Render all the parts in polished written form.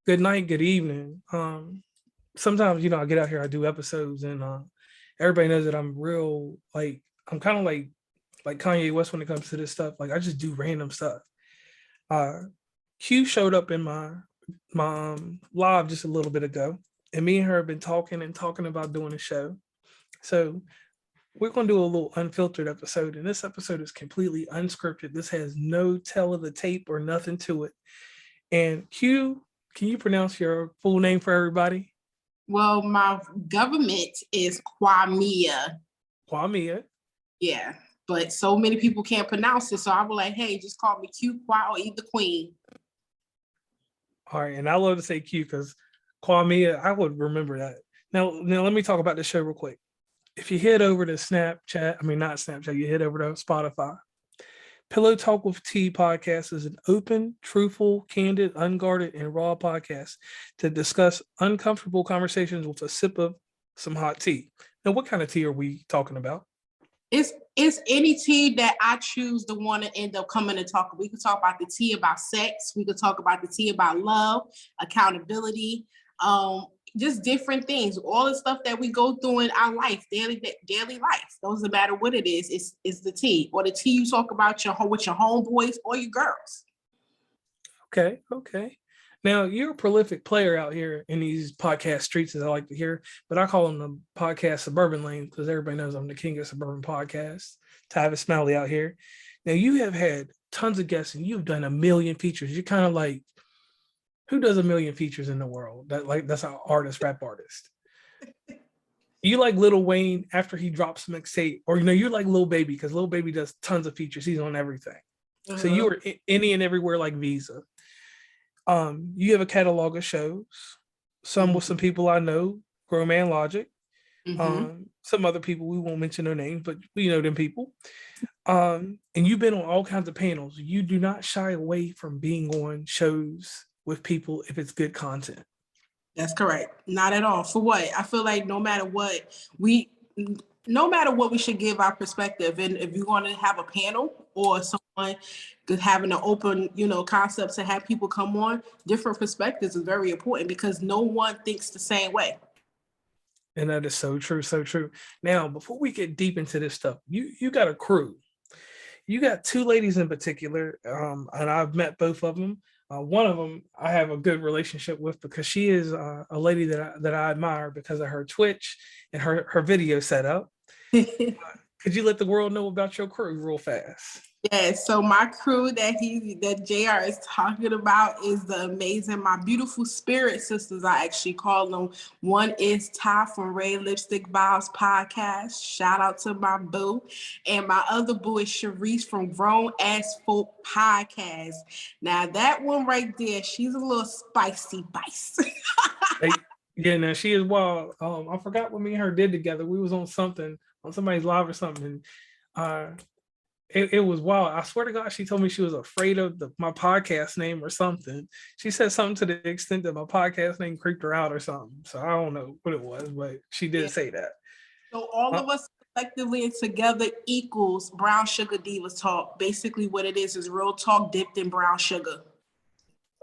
good night, good evening. Sometimes, I get out here, I do episodes, and everybody knows that I'm real, like, I'm kind of like Kanye West when it comes to this stuff. Like, I just do random stuff. Uh, Q showed up in my live just a little bit ago, and me and her have been talking and talking about doing a show. So we're going to do a little unfiltered episode, and this episode is completely unscripted. This has no tell of the tape or nothing to it. And Q, can you pronounce your full name for everybody? Well, my government is Kwamia. Kwamia. Yeah, but so many people can't pronounce it, so I was like, hey, just call me Q, Kwa, or either Queen. All right, and I love to say Q because Kwamia, I would remember that. Now let me talk about the show real quick. If you head over to Snapchat, not Snapchat, you head over to Spotify. Pillow Talk with Tea podcast is an open, truthful, candid, unguarded, and raw podcast to discuss uncomfortable conversations with a sip of some hot tea. Now, what kind of tea are we talking about? It's any tea that I choose to want to end up coming to talk. We could talk about the tea about sex. We could talk about the tea about love, accountability, just different things. All the stuff that we go through in our life, daily life. Doesn't matter what it is. It's the tea, or the tea you talk about with your homeboys or your girls. Okay. Now, you're a prolific player out here in these podcast streets, as I like to hear, but I call them the podcast suburban lane because everybody knows I'm the king of suburban podcasts. Tavis Smiley out here. Now, you have had tons of guests and you've done a million features. You're kind of like, who does a million features in the world? That's an artist, rap artist. You like Lil Wayne after he drops some mixtape, or you're like Lil Baby because Lil Baby does tons of features. He's on everything. Uh-huh. So you were any and everywhere like Visa. You have a catalog of shows, some with some people I know, Grown Man Logic, some other people, we won't mention their names, but we know them people. And you've been on all kinds of panels. You do not shy away from being on shows with people if it's good content. That's correct. Not at all. For what? I feel like no matter what we should give our perspective. And if you're going to have a panel or someone having an open, concept to have people come on, different perspectives is very important because no one thinks the same way. And that is so true, so true. Now, before we get deep into this stuff, you got a crew. You got two ladies in particular, and I've met both of them. One of them I have a good relationship with because she is a lady that I admire because of her Twitch and her video setup. Could you let the world know about your crew real fast? Yeah, so my crew that JR is talking about is my beautiful spirit sisters, I actually call them. One is Ty from Red Lipstick Vibes podcast. Shout out to my boo. And my other boo is Sharice from Grown Ass Folk podcast. Now that one right there, she's a little spicy bice. Yeah, now she is wild. I forgot what me and her did together. We was on somebody's live or something. And, it was wild. I swear to God, she told me she was afraid of my podcast name or something. She said something to the extent that my podcast name creeped her out or something. So I don't know what it was, but she did say that. So all of us collectively and together equals Brown Sugar Divas Talk. Basically what it is real talk dipped in brown sugar.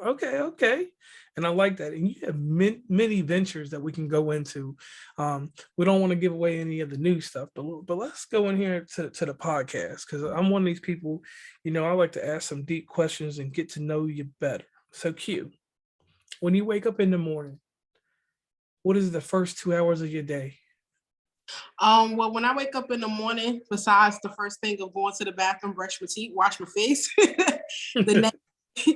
Okay. And I like that. And you have many ventures that we can go into. We don't want to give away any of the new stuff, but let's go in here to the podcast because I'm one of these people, I like to ask some deep questions and get to know you better. So Q, when you wake up in the morning, what is the first 2 hours of your day? Well, when I wake up in the morning, besides the first thing of going to the bathroom, brush my teeth, wash my face, the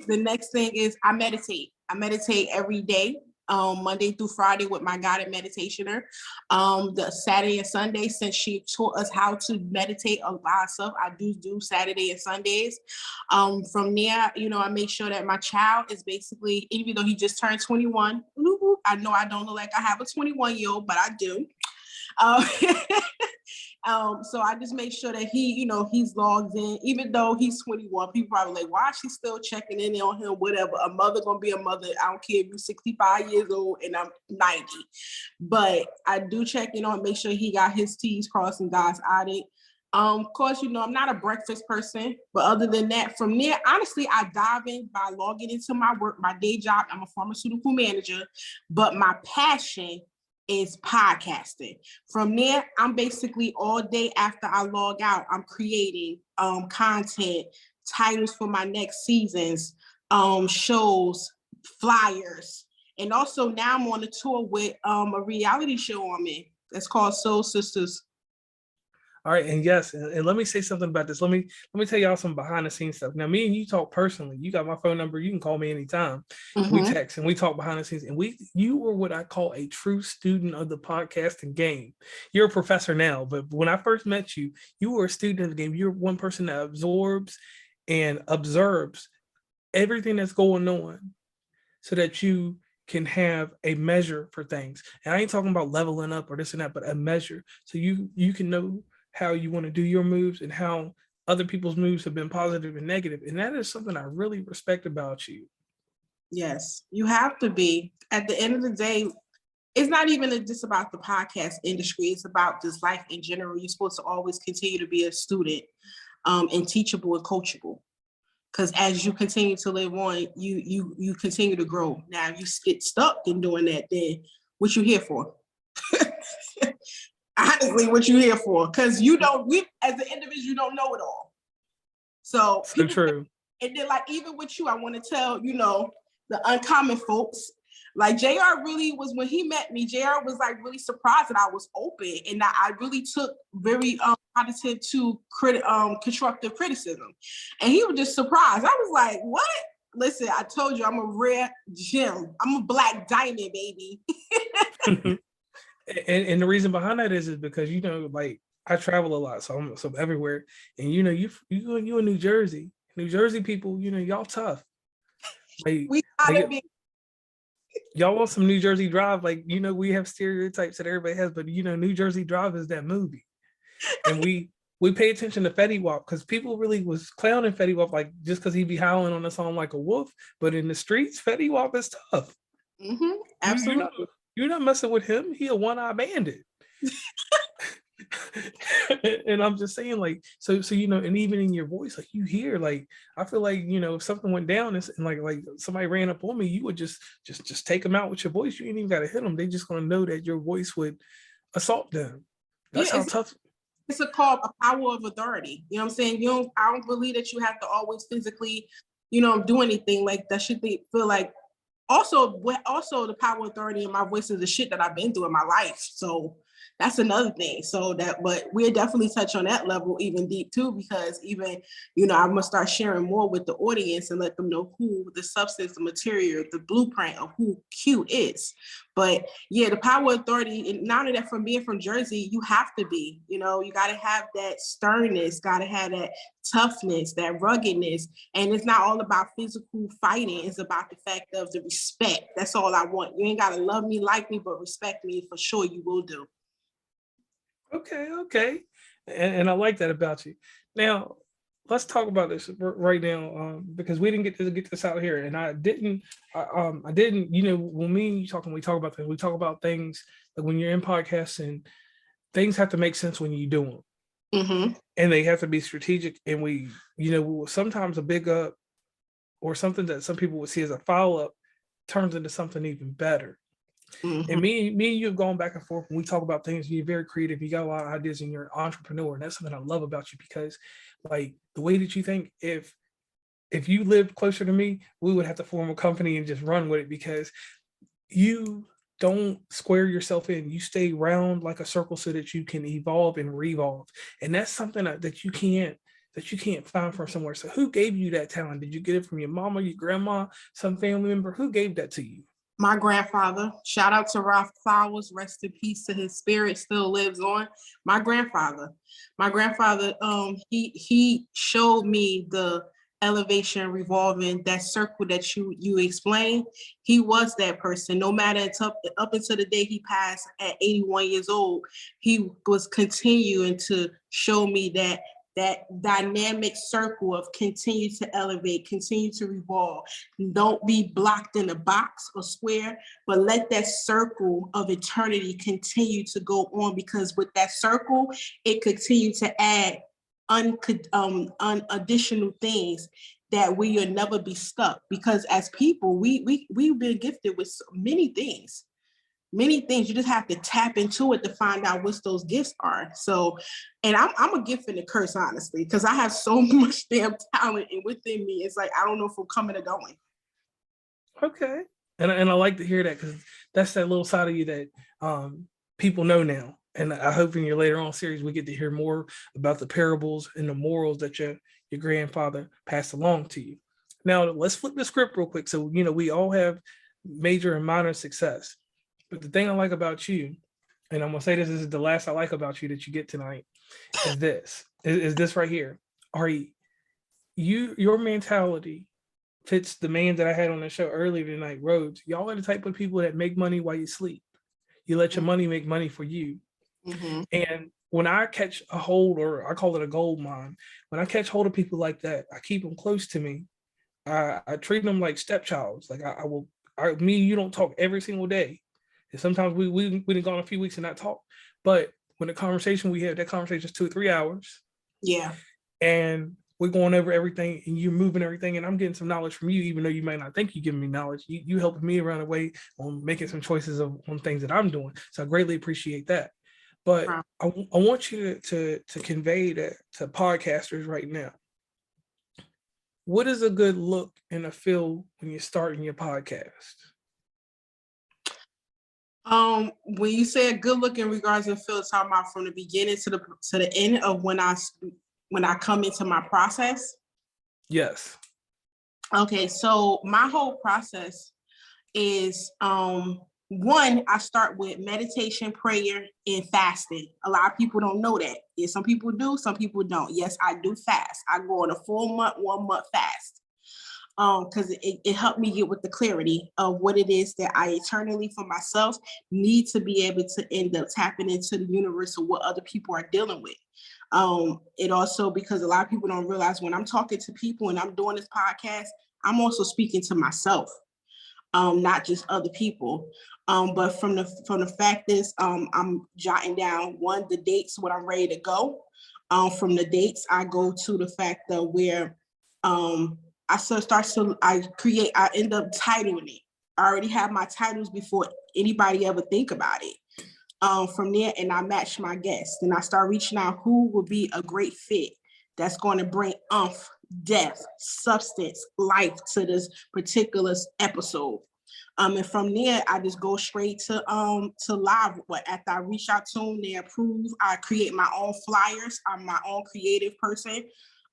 next thing is I meditate. I meditate every day, Monday through Friday with my guided meditationer. The Saturday and Sunday, since she taught us how to meditate by herself, I do Saturday and Sundays. From there, I make sure that my child is basically, even though he just turned 21, I know I don't look like I have a 21-year-old, but I do. So I just make sure that he's logged in, even though he's 21. People probably like, why is she still checking in on him? Whatever. A mother gonna be a mother. I don't care if you're 65 years old and I'm 90. But I do check in on, make sure he got his T's crossed and God's added. Of course, I'm not a breakfast person, but other than that, from there, honestly, I dive in by logging into my work, my day job. I'm a pharmaceutical manager, but my passion is podcasting. From there, I'm basically all day after I log out, I'm creating content, titles for my next seasons, shows, flyers. And also now I'm on a tour with a reality show I'm in that's called Soul Sisters. All right, and yes, and let me say something about this. Let me tell y'all some behind the scenes stuff. Now, me and you talk personally. You got my phone number. You can call me anytime. Mm-hmm. We text and we talk behind the scenes. And you were what I call a true student of the podcasting game. You're a professor now, but when I first met you, you were a student of the game. You're one person that absorbs and observes everything that's going on, so that you can have a measure for things. And I ain't talking about leveling up or this and that, but a measure, so you can know how you want to do your moves and how other people's moves have been positive and negative. And that is something I really respect about you. Yes, you have to be. At the end of the day, it's not even just about the podcast industry. It's about this life in general. You're supposed to always continue to be a student and teachable and coachable. Because as you continue to live on, you continue to grow. Now, if you get stuck in doing that, then what you here for? Honestly, what you here for? Because we as an individual, you don't know it all. So true. And then, like, even with you, I want to tell the uncommon folks. Like, JR really was, when he met me, JR was like really surprised that I was open and that I really took very positive to constructive criticism. And he was just surprised. I was like, what? Listen, I told you I'm a rare gem. I'm a black diamond, baby. And the reason behind that is because, like, I travel a lot, so I'm everywhere. And you in New Jersey. New Jersey people, y'all tough. Like, y'all want some New Jersey Drive, like, we have stereotypes that everybody has, but New Jersey Drive is that movie. And we pay attention to Fetty Wap because people really was clowning Fetty Wap, like, just because he be howling on the song like a wolf. But in the streets, Fetty Wap is tough. Mm-hmm. Absolutely. You're not messing with him. He a one-eye bandit. And I'm just saying, like, so and even in your voice, like, you hear, like, I feel like, if something went down and like somebody ran up on me, you would just take them out with your voice. You ain't even got to hit them. They just gonna know that your voice would assault them. That's how tough. It's called a power of authority. You know what I'm saying? I don't believe that you have to always physically, do anything. Like, that should feel like. Also the power of authority in my voice is the shit that I've been through in my life. So that's another thing. But we'll definitely touch on that level even deep too, because even, I'm gonna start sharing more with the audience and let them know who the substance, the material, the blueprint of who Q is. But yeah, the power of authority, and not only that, from being from Jersey, you have to be, you gotta have that sternness, gotta have that toughness, that ruggedness. And it's not all about physical fighting. It's about the fact of the respect. That's all I want. You ain't gotta love me, like me, but respect me. For sure you will do. Okay. And I like that about you. Now, let's talk about this right now, because we didn't get this out here, and I didn't. When me and you talking, we talk about things. We talk about things like when you're in podcasts, and things have to make sense when you do them, mm-hmm. and they have to be strategic. And we, sometimes a big up or something that some people would see as a follow up turns into something even better. Mm-hmm. And me and you have gone back and forth when we talk about things. You're very creative. You got a lot of ideas, and you're an entrepreneur. And that's something I love about you, because, like, the way that you think, if you lived closer to me, we would have to form a company and just run with it, because you don't square yourself in. You stay round like a circle so that you can evolve and revolve. And that's something that you can't find from somewhere. So who gave you that talent? Did you get it from your mama, your grandma, some family member? Who gave that to you? My grandfather. Shout out to Ralph Flowers. Rest in peace to his spirit. Still lives on. My grandfather, he showed me the elevation, revolving, that circle that you explained. He was that person. No matter up until the day he passed at 81 years old, he was continuing to show me that that dynamic circle of continue to elevate, continue to revolve. Don't be blocked in a box or square, but let that circle of eternity continue to go on, because with that circle, it continue to add additional things that we'll never be stuck. Because as people, we've been gifted with many things. Many things. You just have to tap into it to find out what those gifts are. So, and I'm a gift and a curse, honestly, because I have so much damn talent within me. It's like I don't know if I'm coming or going. Okay, and I like to hear that, because that's that little side of you that people know now. And I hope in your later on series we get to hear more about the parables and the morals that your grandfather passed along to you. Now let's flip the script real quick. So we all have major and minor success, but the thing I like about you, and I'm gonna say this is the last I like about you that you get tonight, is this right here. Ari, your mentality fits the man that I had on the show earlier tonight, Rhodes. Y'all are the type of people that make money while you sleep. You let your money make money for you. Mm-hmm. And when I catch a hold, or I call it a gold mine, when I catch hold of people like that, I keep them close to me. I treat them like stepchilds. Like me and you don't talk every single day. And sometimes we've gone a few weeks and not talk. But when the conversation we have, that conversation is 2 or 3 hours. Yeah. And we're going over everything, and you're moving everything, and I'm getting some knowledge from you, even though you might not think you're giving me knowledge. You helping me around the way on making some choices on things that I'm doing. So I greatly appreciate that. But I want you to convey that to podcasters right now. What is a good look and a feel when you're starting your podcast? When you say a good look in regards to feel, talking about from the beginning to the end of when I come into my process. Yes. Okay, so my whole process is one, I start with meditation, prayer, and fasting. A lot of people don't know that. Yeah, some people do, some people don't. Yes, I do fast. I go on a full month, 1 month fast. Because it helped me get with the clarity of what it is that I eternally for myself need to be able to end up tapping into the universe of what other people are dealing with. It also, because a lot of people don't realize when I'm talking to people and I'm doing this podcast, I'm also speaking to myself, not just other people. But from the fact is, I'm jotting down the dates when I'm ready to go. From the dates, I go to the fact of where I end up titling it. I already have my titles before anybody ever think about it. From there, and I match my guests, and I start reaching out who would be a great fit that's going to bring depth, substance, life to this particular episode. And from there, I just go straight to live. But after I reach out to them, they approve. I create my own flyers. I'm my own creative person.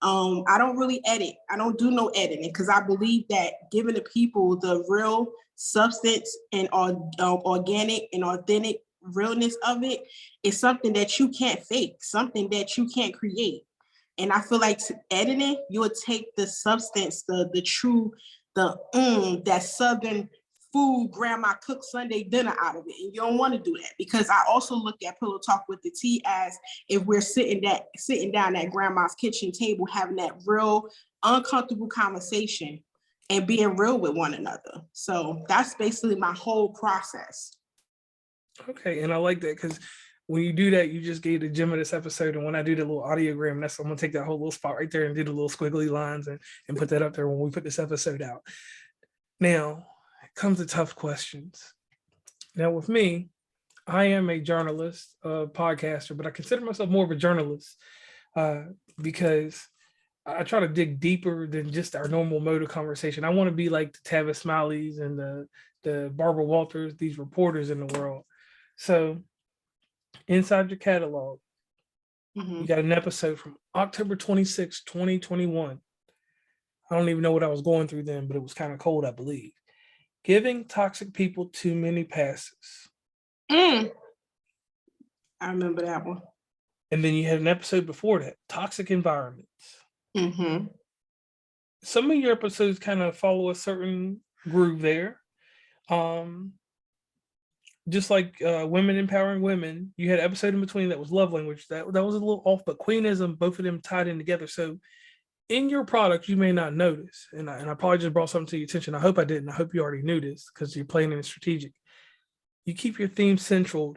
I don't really edit. I don't do no editing, because I believe that giving the people the real substance and organic and authentic realness of it is something that you can't fake, something that you can't create. And I feel like editing, you would take the substance, the true, that Southern food grandma cooked Sunday dinner out of it. And you don't want to do that, because I also look at Pillow Talk with the Tea as if we're sitting down at grandma's kitchen table, having that real uncomfortable conversation and being real with one another. So that's basically my whole process. Okay, and I like that, because when you do that, you just gave the gem of this episode. And when I do the little audiogram, I'm gonna take that whole little spot right there and do the little squiggly lines and put that up there when we put this episode out. Now comes the tough questions. Now with me, I am a journalist, a podcaster, but I consider myself more of a journalist because I try to dig deeper than just our normal mode of conversation. I want to be like the Tavis Smileys and the Barbara Walters, these reporters in the world. So inside your catalog, you got an episode from October 26, 2021. I don't even know what I was going through then, but it was kind of cold, I believe. Giving toxic people too many passes. I remember that one. And then you had an episode before that, toxic environments. Some of your episodes kind of follow a certain groove there. just like women empowering women, you had an episode in between that was love language. That was a little off, but queenism, both of them tied in together. So in your product, you may not notice, and I probably just brought something to your attention. I hope I didn't. I hope you already knew this because you're playing in strategic. You keep your theme central,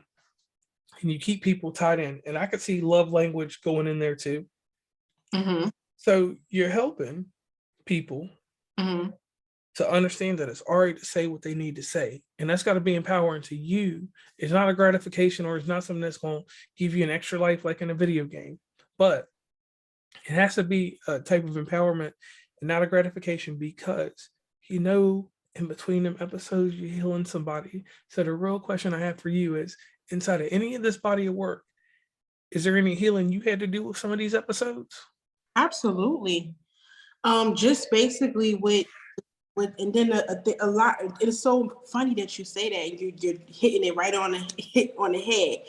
and you keep people tied in. And I could see love language going in there too. Mm-hmm. So you're helping people Mm-hmm. to understand that it's all right to say what they need to say. And that's got to be empowering to you. It's not a gratification, or it's not something that's going to give you an extra life like in a video game. But it has to be a type of empowerment and not a gratification, because in between them episodes, you're healing somebody. So the real question I have for you is, inside of any of this body of work, is there any healing you had to do with some of these episodes? Absolutely. Just basically with and then a lot. It is so funny that you say that, and you're hitting it right on the head.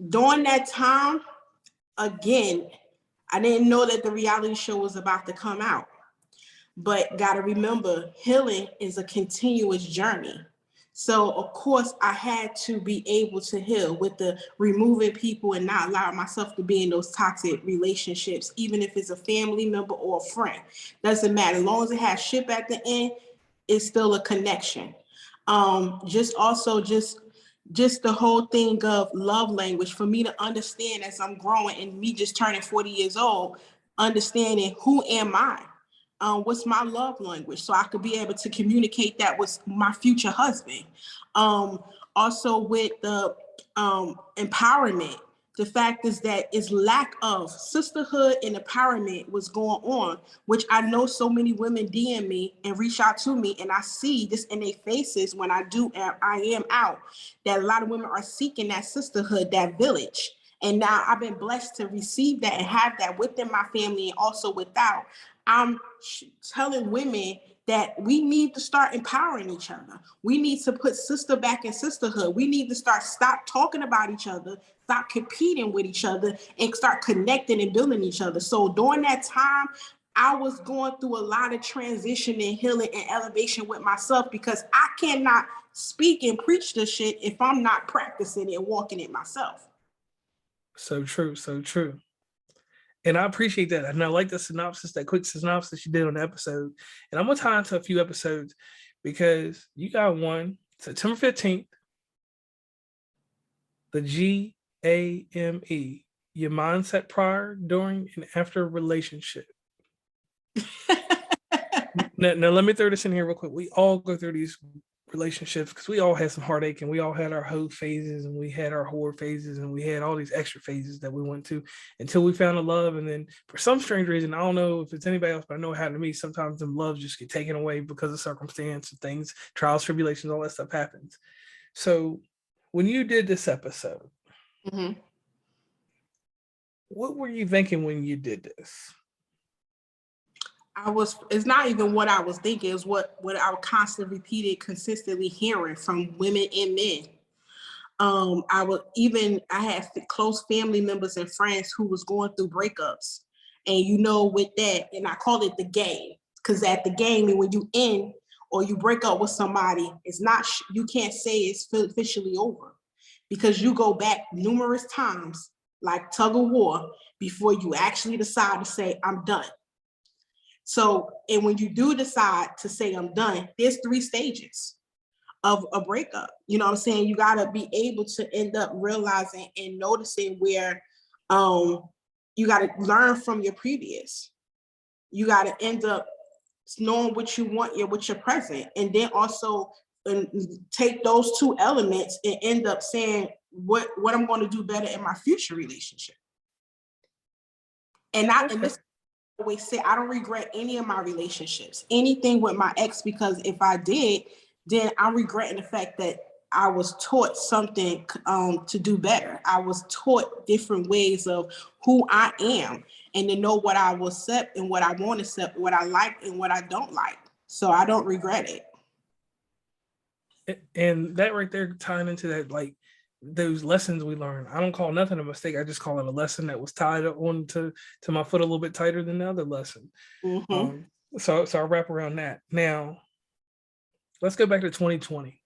During that time, again, I didn't know that the reality show was about to come out. But got to remember, healing is a continuous journey. So, of course, I had to be able to heal with the removing people and not allowing myself to be in those toxic relationships, even if it's a family member or a friend. Doesn't matter. As long as it has ship at the end, it's still a connection. Just also just the whole thing of love language for me to understand as I'm growing and me just turning 40 years old, understanding who am I? What's my love language, so I could be able to communicate that with my future husband. Also with the empowerment, the fact is that is lack of sisterhood and empowerment was going on, which I know so many women DM me and reach out to me, and I see this in their faces when I am out, that a lot of women are seeking that sisterhood, that village. And now I've been blessed to receive that and have that within my family and also without. I'm telling women that we need to start empowering each other. We need to put sister back in sisterhood. We need to stop talking about each other, stop competing with each other, and start connecting and building each other. So during that time, I was going through a lot of transition and healing and elevation with myself, because I cannot speak and preach this shit if I'm not practicing it and walking it myself. So true, so true. And I appreciate that. And I like the synopsis, that quick synopsis you did on the episode. And I'm going to tie into a few episodes, because you got one September 15th, the GAME, your mindset prior, during, and after relationship. Now, let me throw this in here real quick. We all go through these relationships because we all had some heartache, and we all had our hoe phases, and we had our whore phases, and we had all these extra phases that we went to until we found a love. And then for some strange reason, I don't know if it's anybody else, but I know it happened to me. Sometimes them loves just get taken away because of circumstance and things, trials, tribulations, all that stuff happens. So when you did this episode, Mm-hmm. what were you thinking when you did this? It's not even what I was thinking, it's what I constantly repeated, consistently hearing from women and men. I had close family members and friends who was going through breakups. And with that, and I call it the game, because at the game, and when you end or you break up with somebody, it's not, you can't say it's officially over, because you go back numerous times, like tug of war, before you actually decide to say, I'm done. So, and when you do decide to say I'm done, there's 3 stages of a breakup. You know what I'm saying? You got to be able to end up realizing and noticing where you got to learn from your previous. You got to end up knowing what you want with your present, and then also take those 2 elements and end up saying what I'm going to do better in my future relationship. And this always say, I don't regret any of my relationships, anything with my ex, because if I did, then I'm regretting the fact that I was taught something to do better. I was taught different ways of who I am, and to know what I will accept and what I won't accept, what I like and what I don't like. So I don't regret it. And that right there, tying into that, like those lessons we learned. I don't call nothing a mistake. I just call it a lesson that was tied on to my foot a little bit tighter than the other lesson. Mm-hmm. So I'll wrap around that. Now, let's go back to 2020.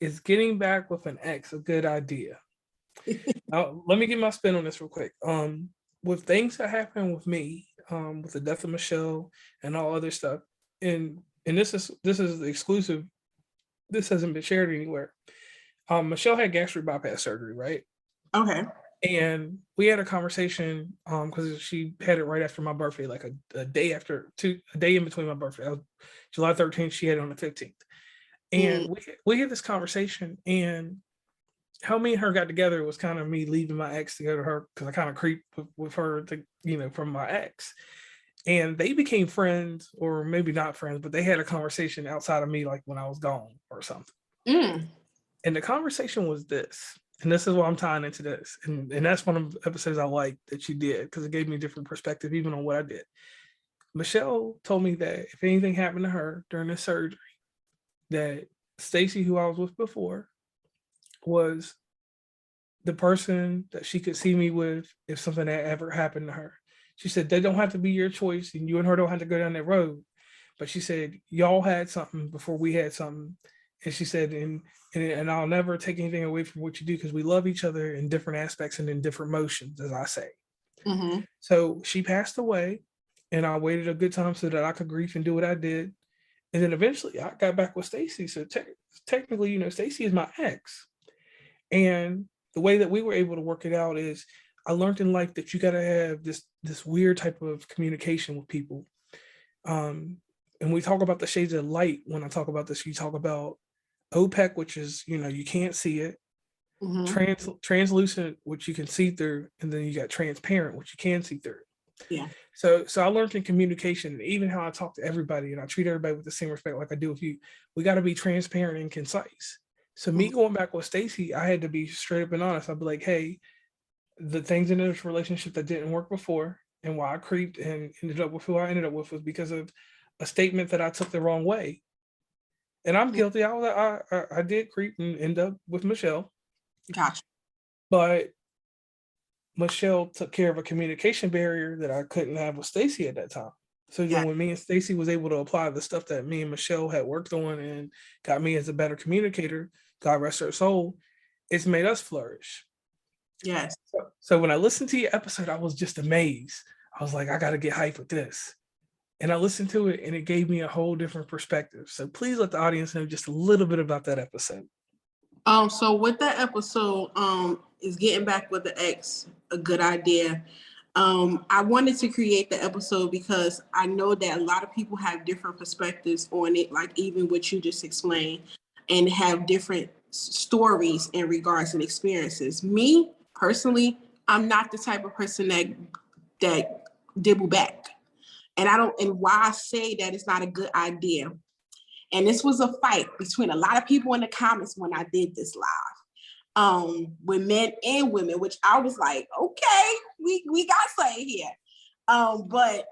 is getting back with an ex a good idea? Now, let me get my spin on this real quick. With things that happened with me, with the death of Michelle and all other stuff, and this is exclusive. This hasn't been shared anywhere. Michelle had gastric bypass surgery, right? Okay. And we had a conversation because she had it right after my birthday, like a day after, a day in between my birthday. I was July 13th. She had it on the 15th, and we had this conversation. And how me and her got together was kind of me leaving my ex to go to her because I kind of creeped with her, from my ex. And they became friends, or maybe not friends, but they had a conversation outside of me, like when I was gone or something. And the conversation was this, and this is why I'm tying into this. And that's one of the episodes I liked that you did because it gave me a different perspective, even on what I did. Michelle told me that if anything happened to her during the surgery, that Stacy, who I was with before, was the person that she could see me with if something had ever happened to her. She said, they don't have to be your choice, and you and her don't have to go down that road. But she said, y'all had something before we had something. And she said, and I'll never take anything away from what you do because we love each other in different aspects and in different motions, as I say. So she passed away, and I waited a good time so that I could grieve and do what I did. And then eventually I got back with Stacy. So technically, Stacy is my ex. And the way that we were able to work it out is I learned in life that you got to have this weird type of communication with people. And we talk about the shades of light. When I talk about this, you talk about OPEC, which is, you can't see it. Translucent, which you can see through. And then you got transparent, which you can see through. Yeah. So I learned in communication, and even how I talk to everybody, and I treat everybody with the same respect like I do with you. We got to be transparent and concise. So me going back with Stacy, I had to be straight up and honest. I'd be like, hey, the things in this relationship that didn't work before, and why I creeped and ended up with who I ended up with, was because of a statement that I took the wrong way. And I'm guilty. I did creep and end up with Michelle. Gotcha. But Michelle took care of a communication barrier that I couldn't have with Stacy at that time. So then when me and Stacy was able to apply the stuff that me and Michelle had worked on and got me as a better communicator, God rest her soul, it's made us flourish. Yes. So when I listened to your episode, I was just amazed. I was like, I got to get hyped with this. And I listened to it, and it gave me a whole different perspective. So please let the audience know just a little bit about that episode. So with that episode, is getting back with the ex a good idea? I wanted to create the episode because I know that a lot of people have different perspectives on it, like even what you just explained, and have different stories in regards and experiences. Me personally, I'm not the type of person that dibble back. And why I say that it's not a good idea. And this was a fight between a lot of people in the comments when I did this live, with men and women, which I was like, okay, we got something here. But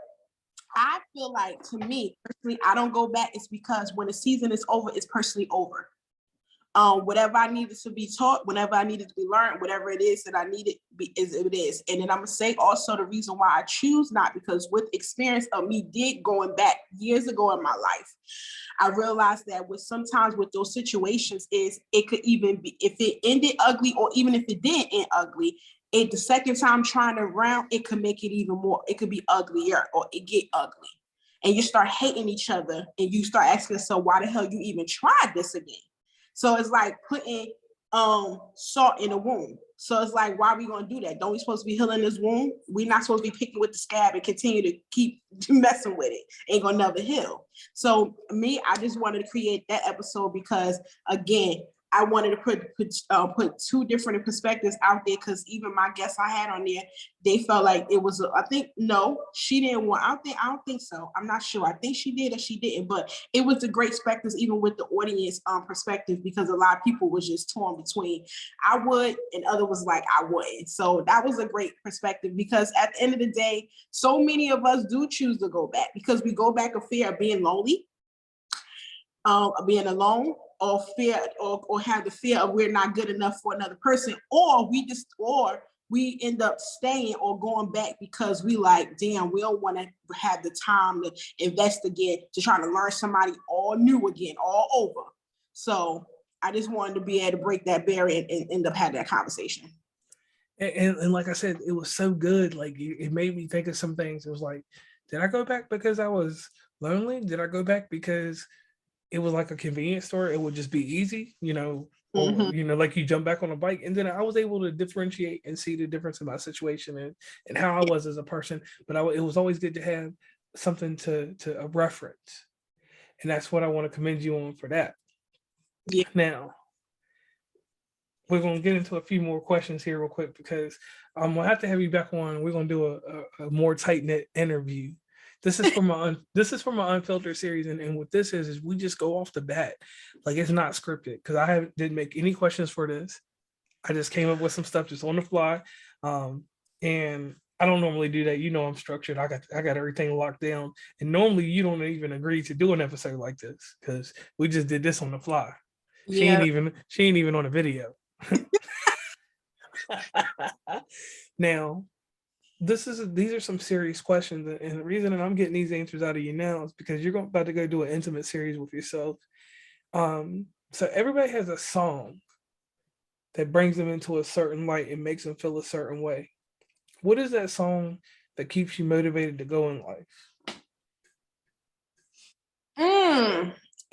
I feel like, to me personally, I don't go back. It's because when the season is over, it's personally over. Whatever I needed to be taught, whenever I needed to be learned, whatever it is that I needed, it is. And then I'm gonna say also the reason why I choose not, because with experience of me going back years ago in my life, I realized that sometimes with those situations is it could even be, if it ended ugly, or even if it didn't end ugly, the second time trying to round, it could make it even more, it could be uglier, or it get ugly. And you start hating each other, and you start asking yourself, why the hell you even tried this again? So it's like putting salt in a wound. So it's like, why are we going to do that? Don't we supposed to be healing this wound? We're not supposed to be picking with the scab and continue to keep messing with it. Ain't going to never heal. So me, I just wanted to create that episode because, again, I wanted to put two different perspectives out there, because even my guests I had on there, they felt like it was, she didn't want, I don't think so. I'm not sure. I think she did or she didn't, but it was a great spectacles, even with the audience perspective, because a lot of people was just torn between I would, and other was like, I wouldn't. So that was a great perspective, because at the end of the day, so many of us do choose to go back because we go back of fear of being lonely, being alone, or fear, or have the fear of we're not good enough for another person, or we end up staying or going back because we like, damn, we don't want to have the time to investigate, to try to learn somebody all new again, all over. So I just wanted to be able to break that barrier and end up having that conversation. And like I said, it was so good. Like it made me think of some things. It was like, did I go back because I was lonely? Did I go back because it was like a convenience store? It would just be easy, or like you jump back on a bike. And then I was able to differentiate and see the difference in my situation and how I was as a person. But it was always good to have something to a reference. And that's what I want to commend you on for that. Yeah. Now, we're going to get into a few more questions here real quick because we'll have to have you back on. We're going to do a more tight-knit interview. This is from my Unfiltered series, and what this is we just go off the bat. Like, it's not scripted because didn't make any questions for this. I just came up with some stuff just on the fly. And I don't normally do that. I'm structured. I got everything locked down. And normally you don't even agree to do an episode like this because we just did this on the fly. Yeah. She ain't even on a video. Now, these are some serious questions, and the reason that I'm getting these answers out of you now is because you're about to go do an intimate series with yourself. So everybody has a song that brings them into a certain light and makes them feel a certain way. What is that song that keeps you motivated to go in life?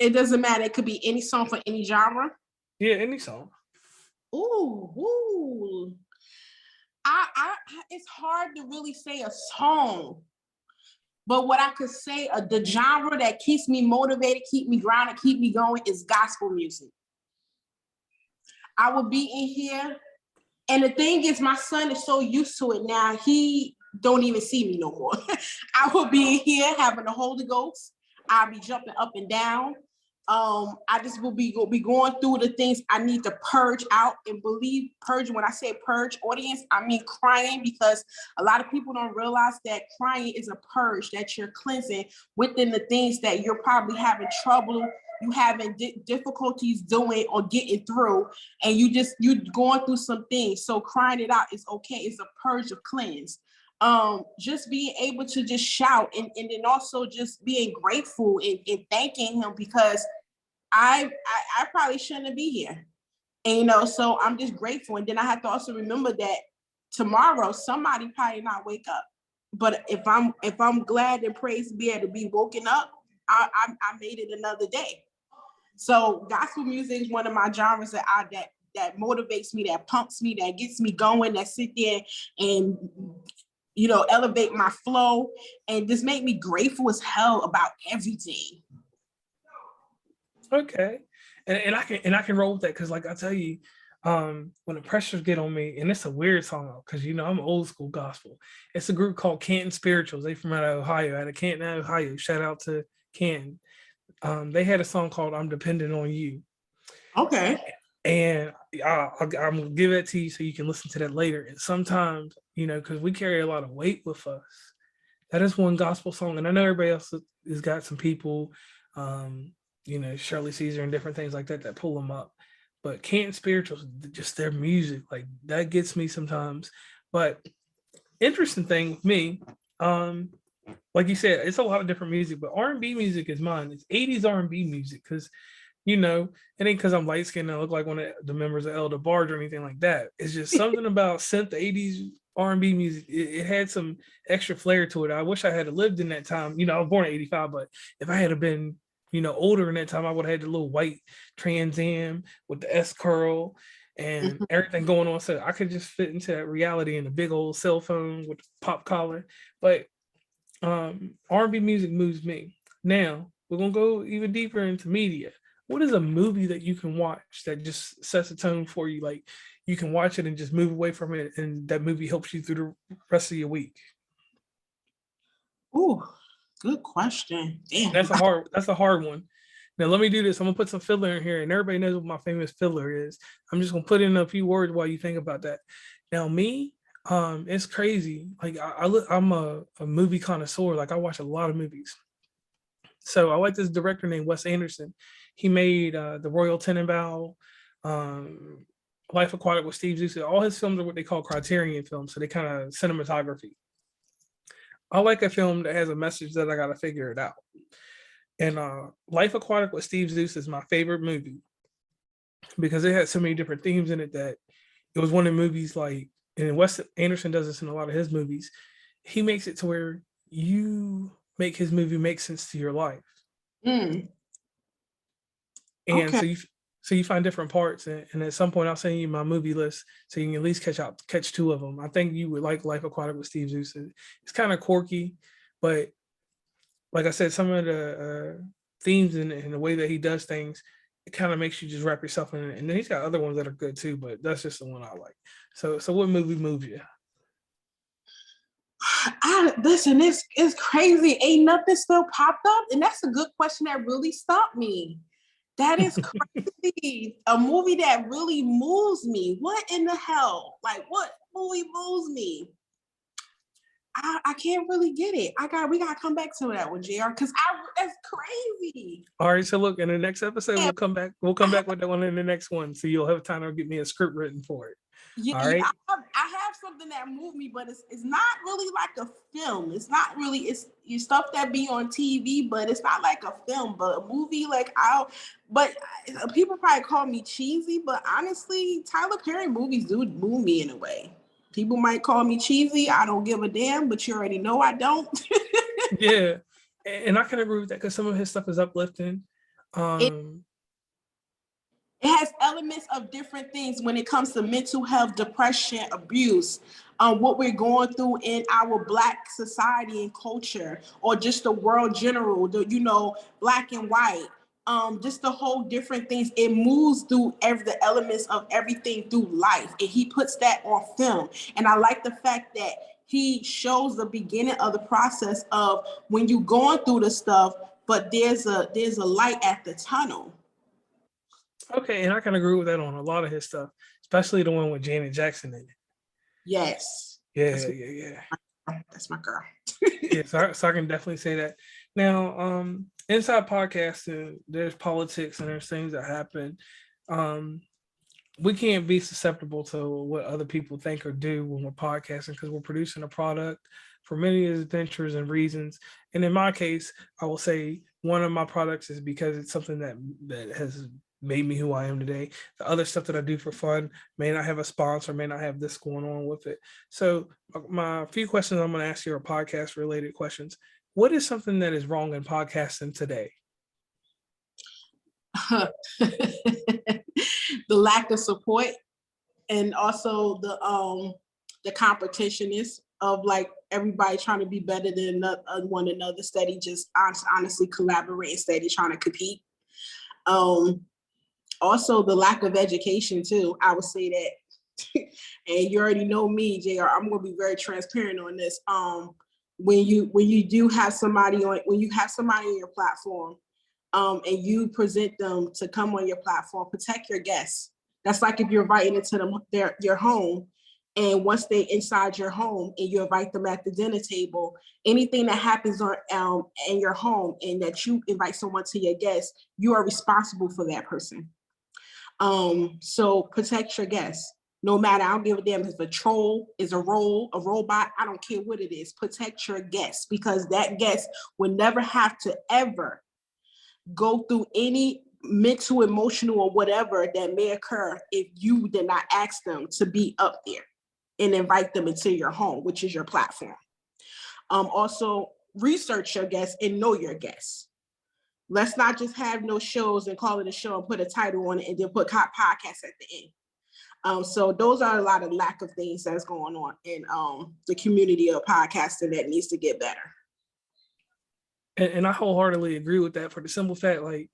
It doesn't matter. It could be any song for any genre. Yeah, any song. Ooh. It's hard to really say a song, but what I could say, the genre that keeps me motivated, keep me grounded, keep me going is gospel music. I will be in here, and the thing is, my son is so used to it now, he don't even see me no more. I will be in here having the Holy Ghost. I'll be jumping up and down. I just will be going through the things I need to purge out, and purge. When I say purge, audience, I mean crying, because a lot of people don't realize that crying is a purge, that you're cleansing within the things that you're probably having trouble, you having difficulties doing or getting through, and you're going through some things. So crying it out is okay. It's a purge of cleanse. Just being able to just shout and then also just being grateful and thanking him, because I probably shouldn't be here. And so I'm just grateful. And then I have to also remember that tomorrow somebody probably not wake up. But if I'm glad and praised to be able to be woken up, I made it another day. So gospel music is one of my genres that motivates me, that pumps me, that gets me going, that sit there and elevate my flow and just make me grateful as hell about everything. Okay. And I can roll with that, because like I tell you, when the pressures get on me, and it's a weird song because I'm old school gospel. It's a group called Candid Spirituals. They from out of Ohio, out of Canton, Ohio. Shout out to Canton. They had a song called "I'm Dependent on You." Okay. And I'm gonna give it to you so you can listen to that later. And sometimes, because we carry a lot of weight with us, that is one gospel song. And I know everybody else has got some people, Shirley Caesar and different things like that pull them up. But Candid Spirituals, just their music, like that gets me sometimes. But interesting thing with me, like you said, it's a lot of different music, but R&B music is mine. It's 80s R&B music, because it ain't because I'm light skinned and I look like one of the members of Elder Barge or anything like that. It's just something about synth 80s R&B music. It had some extra flair to it. I wish I had lived in that time. I was born in 85, but if I had been, older in that time, I would have had the little white Trans Am with the S curl and everything going on. So I could just fit into that reality in a big old cell phone with the pop collar. But R&B music moves me. Now, we're going to go even deeper into media. What is a movie that you can watch that just sets a tone for you? Like you can watch it and just move away from it, and that movie helps you through the rest of your week. Ooh, good question. Damn. That's a hard one. Now let me do this. I'm gonna put some filler in here, and everybody knows what my famous filler is. I'm just gonna put in a few words while you think about that. Now me, it's crazy. Like I'm a movie connoisseur. Like I watch a lot of movies. So I like this director named Wes Anderson. He made The Royal Tenenbaum, Life Aquatic with Steve Zissou. All his films are what they call Criterion films, so they kind of cinematography. I like a film that has a message that I got to figure it out. And Life Aquatic with Steve Zissou is my favorite movie. because it had so many different themes in it that it was one of the movies like, and Wes Anderson does this in a lot of his movies. He makes it to where you make his movie make sense to your life. Mm, And okay. so you find different parts, and at some point I'll send you my movie list so you can at least catch two of them. I think you would like Life Aquatic with Steve Zissou. It's kind of quirky, but like I said, some of the themes and the way that he does things, it kind of makes you just wrap yourself in it. And then he's got other ones that are good too, but that's just the one I like. So what movie moves you? I listen, it's crazy. Ain't nothing still popped up, and that's a good question that really stumped me. That is crazy. A movie that really moves me. What in the hell? Like, what movie moves me? I can't really get it. We gotta come back to that one, JR, because that's crazy. All right, so look, in the next episode, Yeah, we'll come back. We'll come back with that one in the next one, so you'll have time to get me a script written for it. yeah, All right. I have something that moved me, but it's not really like a film. It's not really it's stuff that be on TV, but it's not like a film. But a movie, but people probably call me cheesy, but honestly, Tyler Perry movies do move me in a way. People might call me cheesy. I don't give a damn, but you already know I don't. Yeah, and I can agree with that because some of his stuff is uplifting. it, Um, it has elements of different things when it comes to mental health, depression, abuse, what we're going through in our Black society and culture, or just the world general, black and white. Just the whole different things. It moves through the elements of everything through life, and he puts that on film. And I like the fact that he shows the beginning of the process of when you're going through the stuff, but there's a light at the tunnel. okay, and I can agree with that on a lot of his stuff, especially the one with Janet Jackson in it. Yes, Yeah, yeah, yeah. that's my girl. Yeah, so I can definitely say that. Now, inside podcasting, there's politics and there's things that happen. Um, we can't be susceptible to what other people think or do when we're podcasting because we're producing a product for many adventures and reasons. And in my case, I will say one of my products is because it's something that has made me who I am today. The other stuff that I do for fun may not have a sponsor, may not have this going on with it. So my few questions I'm going to ask you are podcast related questions. What is something that is wrong in podcasting today? The lack of support, and also the competitionness of like everybody trying to be better than one another, steady just honestly collaborating, steady trying to compete. Also the lack of education too. I would say that, and you already know me, JR. I'm gonna be very transparent on this. When you do have somebody when you have somebody on your platform, and you present them to come on your platform, protect your guests. That's like if you're inviting into your home, and once they inside your home and you invite them at the dinner table, anything that happens in your home and that you invite someone to your guests, you are responsible for that person. So protect your guests. No matter, I don't give a damn if it's a troll, is a robot, I don't care what it is. Protect your guests, because that guest will never have to ever go through any mental, emotional, or whatever that may occur if you did not ask them to be up there and invite them into your home, which is your platform. Also, research your guests and know your guests. Let's not just have no shows and call it a show and put a title on it and then put podcast at the end. So those are a lot of lack of things that's going on in the community of podcasting that needs to get better. And I wholeheartedly agree with that for the simple fact, like,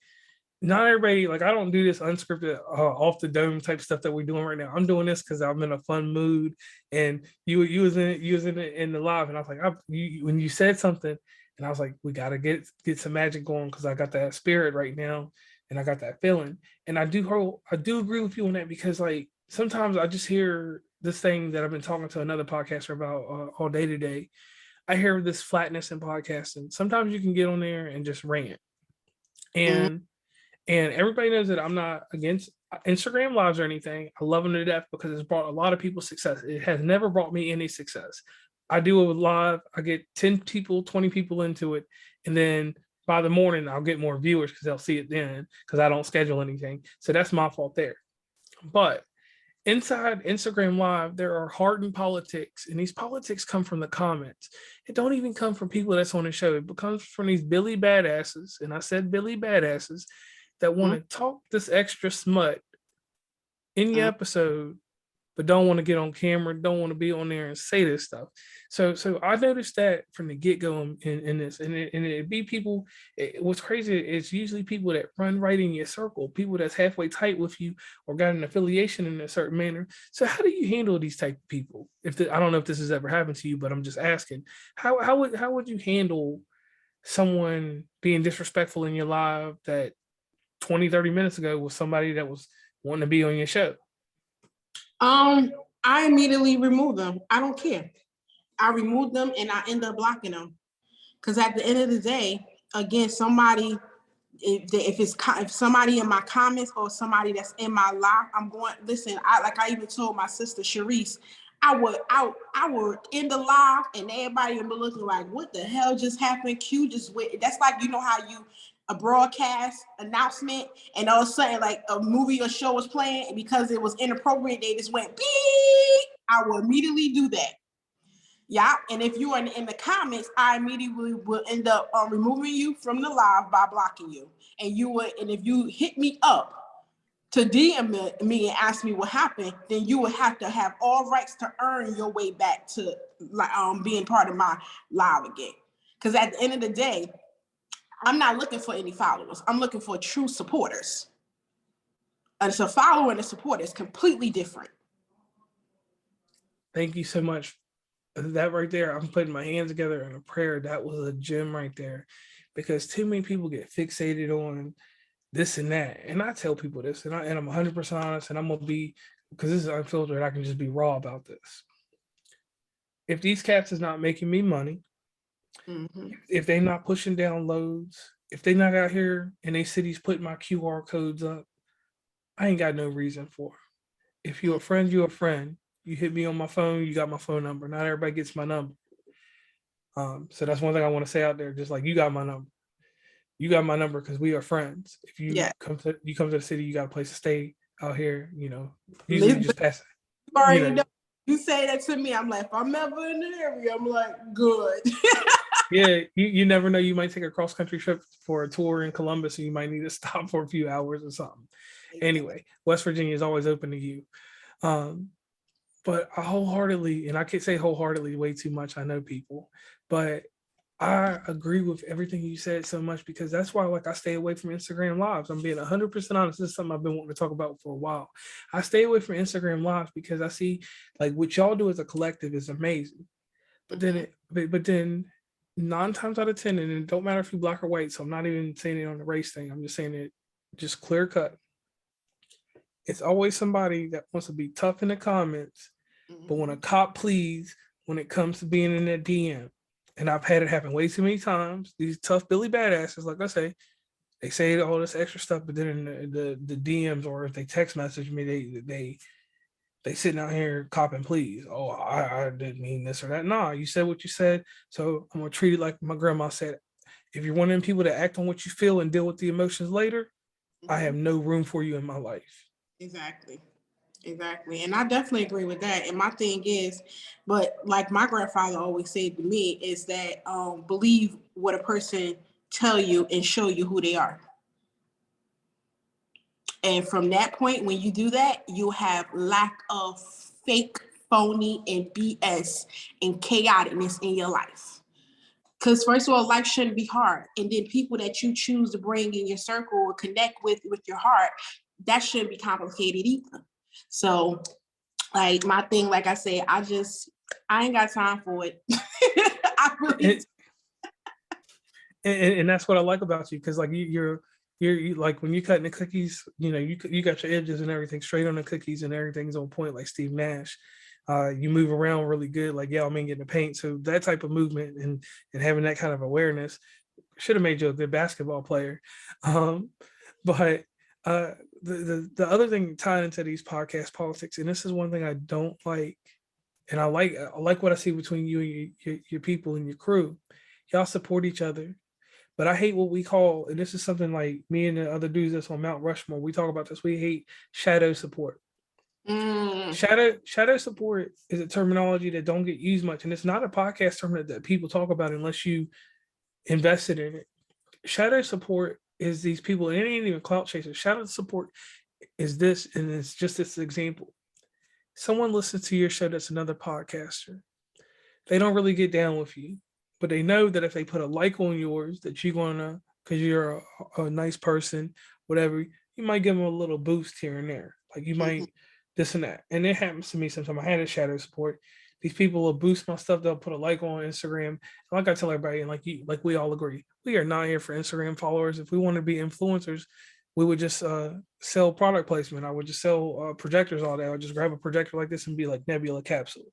not everybody, like, I don't do this unscripted, off the dome type stuff that we're doing right now. I'm doing this because I'm in a fun mood, and you was in the live, and I was like, when you said something, and I was like, we gotta get some magic going because I got that spirit right now, and I got that feeling, and I do agree with you on that because like sometimes I just hear this thing that I've been talking to another podcaster about all day today. I hear this flatness in podcasting. Sometimes you can get on there and just rant, and everybody knows that I'm not against Instagram lives or anything. I love them to death because it's brought a lot of people success. It has never brought me any success. I do a live, I get 10 people, 20 people into it, and then by the morning I'll get more viewers because they'll see it then because I don't schedule anything. So that's my fault there. But inside Instagram Live, there are hardened politics, and these politics come from the comments. It don't even come from people that's on the show. It comes from these Billy badasses, and I said Billy badasses, that want to talk this extra smut in your episode, but don't want to get on camera, don't want to be on there and say this stuff. So I noticed that from the get-go in this, and it be people. What's crazy is usually people that run right in your circle, people that's halfway tight with you or got an affiliation in a certain manner. So how do you handle these type of people? I don't know if this has ever happened to you, but I'm just asking, how would you handle someone being disrespectful in your live that 20-30 minutes ago was somebody that was wanting to be on your show? I immediately remove them. I don't care. I remove them and I end up blocking them. Because at the end of the day, again, somebody, if somebody in my comments or somebody that's in my life, I'm going, listen, I even told my sister Sharice, I would end the live and everybody would be looking like, what the hell just happened? Q just went. That's like, you know how a broadcast announcement and all of a sudden like a movie or show was playing and because it was inappropriate, they just went beep. I will immediately do that. Yeah, and if you are in the comments, I immediately will end up removing you from the live by blocking you. And if you hit me up to DM me and ask me what happened, then you would have to have all rights to earn your way back to being part of my live again. Because at the end of the day, I'm not looking for any followers. I'm looking for true supporters. And so, follower and a supporter is completely different. Thank you so much. That right there, I'm putting my hands together in a prayer. That was a gem right there, because too many people get fixated on this and that. And I tell people this, and I'm 100% honest, and I'm gonna be, because this is unfiltered, I can just be raw about this. If these cats is not making me money, if they not pushing downloads, if they not out here in they cities putting my QR codes up, I ain't got no reason for it. If you're a friend, you're a friend. You hit me on my phone, you got my phone number. Not everybody gets my number. So that's one thing I want to say out there. Just like you got my number. You got my number because we are friends. If you come to the city, you got a place to stay out here, usually just pass it. You say that to me, I'm like, if I'm ever in the area, I'm like, good. Yeah, you never know. You might take a cross-country trip for a tour in Columbus and you might need to stop for a few hours or something. Anyway, West Virginia is always open to you. But I wholeheartedly, and I can't say wholeheartedly way too much, I know people, but I agree with everything you said so much, because that's why I stay away from Instagram Lives. I'm being 100% honest. This is something I've been wanting to talk about for a while. I stay away from Instagram Lives because I see like what y'all do as a collective is amazing. But then 9 times out of 10, and it don't matter if you're black or white, so I'm not even saying it on the race thing. I'm just saying it just clear cut. It's always somebody that wants to be tough in the comments, but when a cop pleads when it comes to being in that DM. And I've had it happen way too many times. These tough Billy badasses, like I say, they say all this extra stuff, but then in the DMs or if they text message me, they sitting out here copping pleas. Oh, I didn't mean this or that. Nah, you said what you said, so I'm gonna treat it like my grandma said. If you're one of them people that act on what you feel and deal with the emotions later, I have no room for you in my life. Exactly. And I definitely agree with that. And my thing is, but like my grandfather always said to me, is that believe what a person tell you and show you who they are. And from that point, when you do that, you have lack of fake, phony, and BS and chaoticness in your life. Because first of all, life shouldn't be hard. And then people that you choose to bring in your circle or connect with your heart, that shouldn't be complicated either. So like my thing, like I said, I ain't got time for it. I really and that's what I like about you, because like you're like when you cutting the cookies, you got your edges and everything straight on the cookies and everything's on point like Steve Nash. You move around really good, like Yao Ming getting the paint. So that type of movement and having that kind of awareness should have made you a good basketball player. But the other thing tying into these podcast politics, and this is one thing I don't like, and I like what I see between you and your people and your crew. Y'all support each other, but I hate what we call, and this is something like me and the other dudes that's on Mount Rushmore, we talk about this, we hate shadow support. Shadow support is a terminology that don't get used much, and it's not a podcast term that people talk about unless you invested in it. Shadow support is these people, and it ain't even clout chasers. Shadow support is this, and it's just this example. Someone listens to your show that's another podcaster. They don't really get down with you, but they know that if they put a like on yours, that you're gonna, because you're a nice person, whatever, you might give them a little boost here and there. Like you might this and that. And it happens to me sometimes. I had a shadow support. These people will boost my stuff. They'll put a like on Instagram. And like I tell everybody, and like we all agree, we are not here for Instagram followers. If we want to be influencers, we would just sell product placement. I would just sell projectors all day. I would just grab a projector like this and be like Nebula capsule,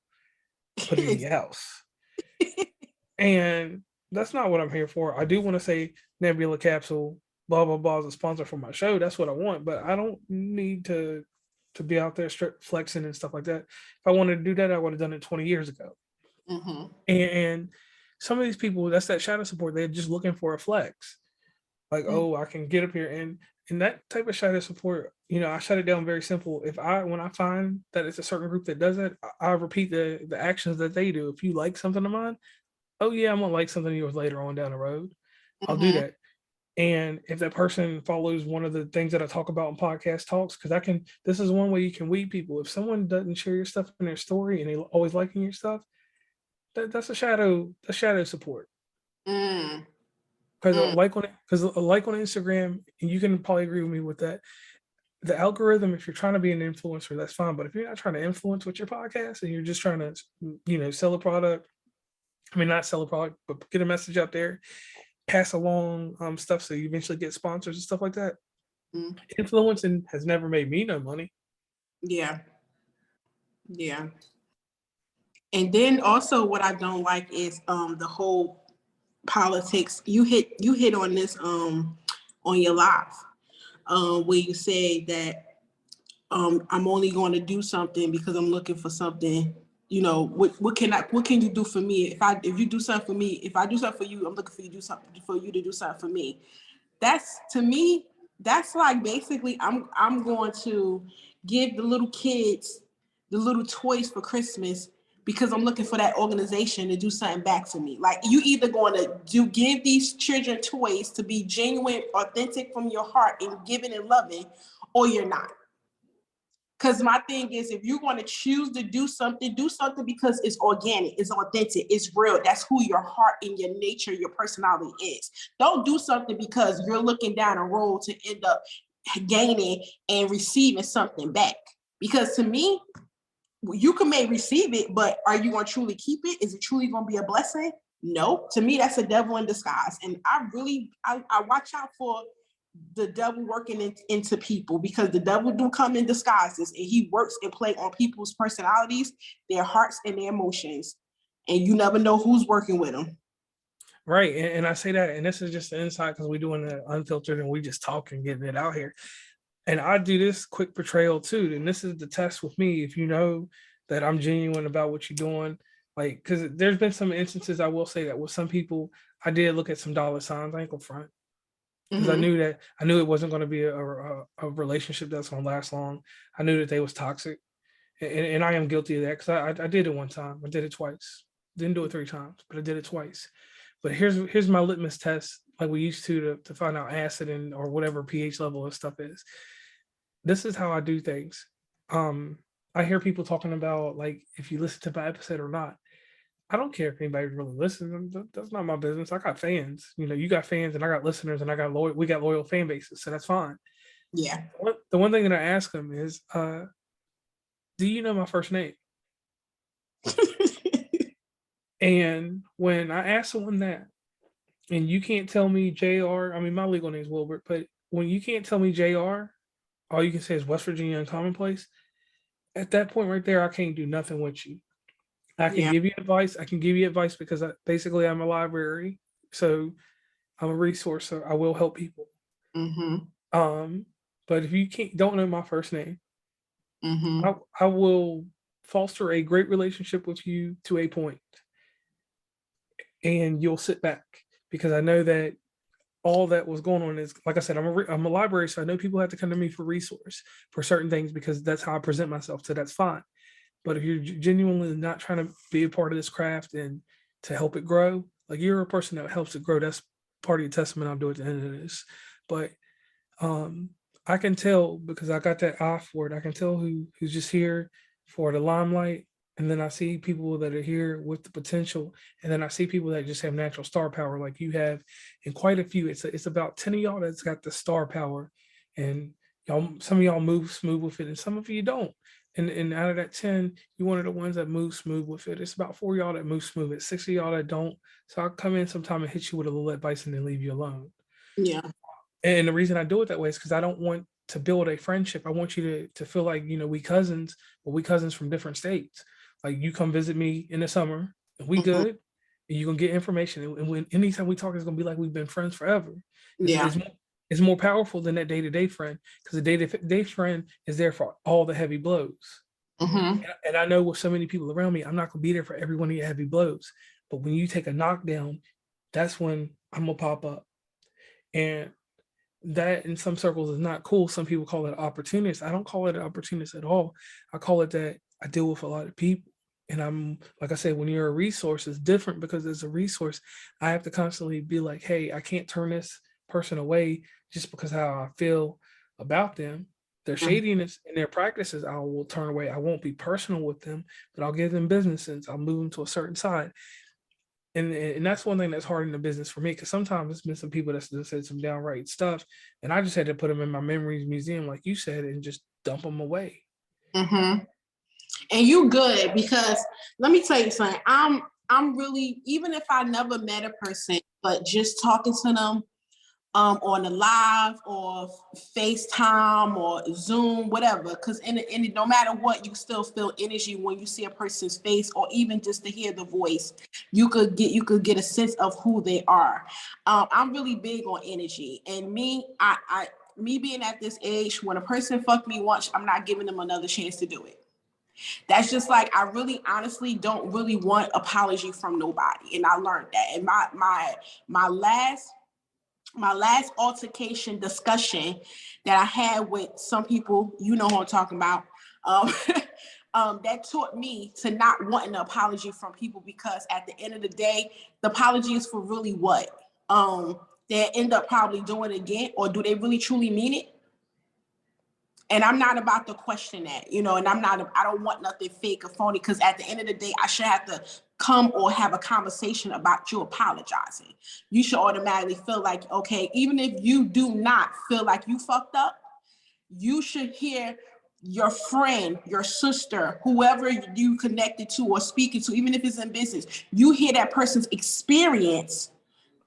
put it in your house. And that's not what I'm here for. I do want to say Nebula capsule, blah blah blah, is a sponsor for my show. That's what I want, but I don't need to be out there flexing and stuff like that. If I wanted to do that, I would have done it 20 years ago. And some of these people, that's that shadow support. They're just looking for a flex. Like, oh, I can get up here and that type of shadow support, I shut it down very simple. When I find that it's a certain group that does it, I repeat the actions that they do. If you like something of mine, oh yeah, I'm gonna like something of yours later on down the road. I'll do that. And if that person follows one of the things that I talk about in podcast talks, because this is one way you can weed people. If someone doesn't share your stuff in their story and they always liking your stuff, that's a shadow support. Because a like on Instagram, and you can probably agree with me with that. The algorithm, if you're trying to be an influencer, that's fine. But if you're not trying to influence with your podcast and you're just trying to, sell a product, not sell a product, but get a message out there, pass along stuff so you eventually get sponsors and stuff like that. Influencing has never made me no money. Yeah. And then also what I don't like is the whole politics. You hit on this on your live where you say that I'm only going to do something because I'm looking for something. What can you do for me? If you do something for me, if I do something for you, I'm looking for you to do something for me. That's, to me, that's like basically I'm going to give the little kids the little toys for Christmas because I'm looking for that organization to do something back to me. Like, you either going to give these children toys to be genuine, authentic from your heart and giving and loving, or you're not. Because my thing is, if you're going to choose to do something because it's organic, it's authentic, it's real. That's who your heart and your nature, your personality is. Don't do something because you're looking down a road to end up gaining and receiving something back. Because to me, you may receive it, but are you going to truly keep it? Is it truly going to be a blessing? No. To me, that's a devil in disguise. And I watch out for the devil working into people, because the devil do come in disguises and he works and play on people's personalities, their hearts and their emotions, and you never know who's working with them. Right. And I say that, and this is just the insight because we're doing the unfiltered and we just talk and getting it out here. And I do this quick portrayal too. And this is the test with me. If you know that I'm genuine about what you're doing, like, because there's been some instances, I will say that with some people, I did look at some dollar signs, I ain't gonna front. Because I knew it wasn't going to be a relationship that's going to last long. I knew that they was toxic, and I am guilty of that because I did it one time. I did it twice. Didn't do it 3 times, but I did it twice. But here's my litmus test, like we used to find out acid and or whatever pH level of stuff is. This is how I do things. I hear people talking about, like, if you listen to my episode or not. I don't care if anybody really listens. That's not my business. I got fans. You got fans, and I got listeners, and we got loyal fan bases, so that's fine. Yeah. The one thing that I ask them is, do you know my first name? And when I ask someone that, and you can't tell me JR, my legal name is Wilbert, but when you can't tell me JR, all you can say is West Virginia and commonplace. At that point right there, I can't do nothing with you. I can give you advice. I can give you advice because basically I'm a library, so I'm a resource. So I will help people. But if you don't know my first name, I will foster a great relationship with you to a point, and you'll sit back because I know that all that was going on is, like I said, I'm a library, so I know people have to come to me for resource for certain things because that's how I present myself. So that's fine. But if you're genuinely not trying to be a part of this craft and to help it grow, like you're a person that helps it grow, that's part of your testament. I'll do at the end of this. But I can tell because I got that eye for it. I can tell who's just here for the limelight. And then I see people that are here with the potential. And then I see people that just have natural star power like you have. And quite a few. It's about 10 of y'all that's got the star power. And y'all, some of y'all move smooth with it, and some of you don't. And out of that 10, you're one of the ones that move smooth with it. It's about 4 of y'all that move smooth. It's 6 of y'all that don't. So I'll come in sometime and hit you with a little advice and then leave you alone. Yeah. And the reason I do it that way is because I don't want to build a friendship. I want you to feel like, we cousins, but we cousins from different states. Like you come visit me in the summer and we good, and you're gonna get information. And when anytime we talk, it's gonna be like we've been friends forever. Yeah. It's more powerful than that day-to-day friend, because the day-to-day friend is there for all the heavy blows. And I know with so many people around me, I'm not gonna be there for every one of your heavy blows. But when you take a knockdown, that's when I'm gonna pop up. And that in some circles is not cool. Some people call it opportunist. I don't call it an opportunist at all. I call it that I deal with a lot of people. And I'm, like I said, when you're a resource, it's different because as a resource, I have to constantly be like, hey, I can't turn this person away just because how I feel about them. Their shadiness and their practices, I will turn away. I won't be personal with them, but I'll give them business sense. I'll move them to a certain side. And that's one thing that's hard in the business for me, because sometimes it's been some people that said some downright stuff, and I just had to put them in my memories museum, like you said, and just dump them away. And you good, because let me tell you something. I'm really, even if I never met a person, but just talking to them on the live or FaceTime or Zoom, whatever, because in no matter what, you still feel energy when you see a person's face, or even just to hear the voice, you could get a sense of who they are. I'm really big on energy, and me being at this age, when a person fucked me once, I'm not giving them another chance to do it. That's just like, I really honestly don't really want apology from nobody, and I learned that. And my last altercation discussion that I had with some people, you know who I'm talking about, that taught me to not want an apology from people, because at the end of the day, the apology is for really what? They end up probably doing it again, or do they really truly mean it? And I'm not about to question that, and I don't want nothing fake or phony, because at the end of the day, I should have to come or have a conversation about you apologizing. You should automatically feel like, okay, even if you do not feel like you fucked up, you should hear your friend, your sister, whoever you connected to or speaking to, even if it's in business, you hear that person's experience.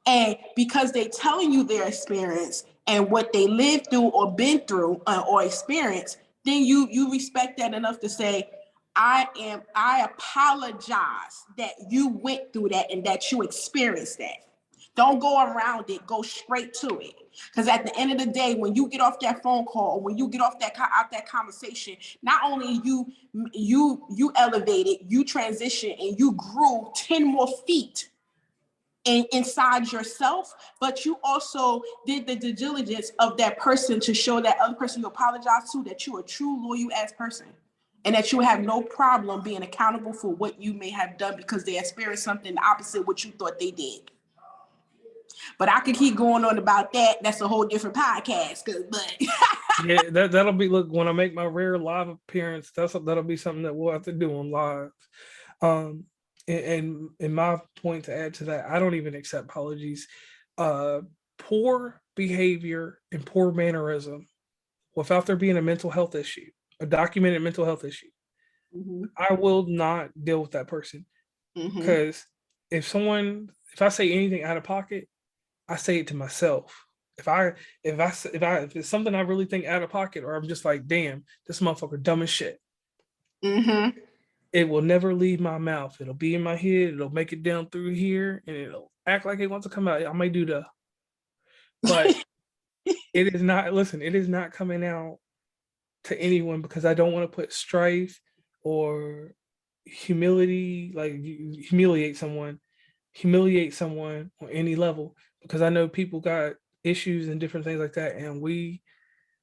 And because they're telling you their experience and what they lived through or been through or experienced, then you respect that enough to say, I apologize that you went through that and that you experienced that. Don't go around it, go straight to it. Because at the end of the day, when you get off that phone call, or when you get off that conversation, not only you elevated, you transitioned, and you grew 10 more feet inside yourself, but you also did the due diligence of that person to show that other person you apologize to that you're a true loyal ass person, and that you have no problem being accountable for what you may have done because they experienced something the opposite what you thought they did. But I could keep going on about that. That's a whole different podcast. But yeah, that'll be, look, when I make my rare live appearance, that'll be something that we'll have to do on live. And my point to add to that, I don't even accept apologies. Poor behavior and poor mannerism without there being a mental health issue, a documented mental health issue, I will not deal with that person. Because if I say anything out of pocket, I say it to myself. If it's something I really think out of pocket, or I'm just like, damn, this motherfucker dumb as shit, it will never leave my mouth. It'll be in my head. It'll make it down through here, and it'll act like it wants to come out. I might do but it is not. Listen, it is not coming out to anyone, because I don't want to put strife or humility, like humiliate someone on any level, because I know people got issues and different things like that. And we,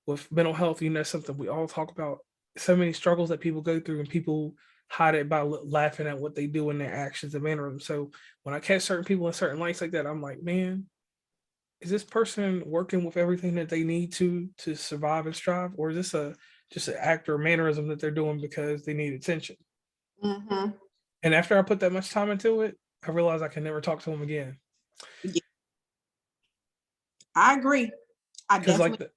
with mental health, that's something we all talk about. So many struggles that people go through, and people hide it by laughing at what they do in their actions and mannerisms. So when I catch certain people in certain lights like that, I'm like, man, is this person working with everything that they need to survive and strive, or is this just an act or mannerism that they're doing because they need attention? Mm-hmm. And after I put that much time into it, I realized I can never talk to them again. Yeah. I agree. I definitely.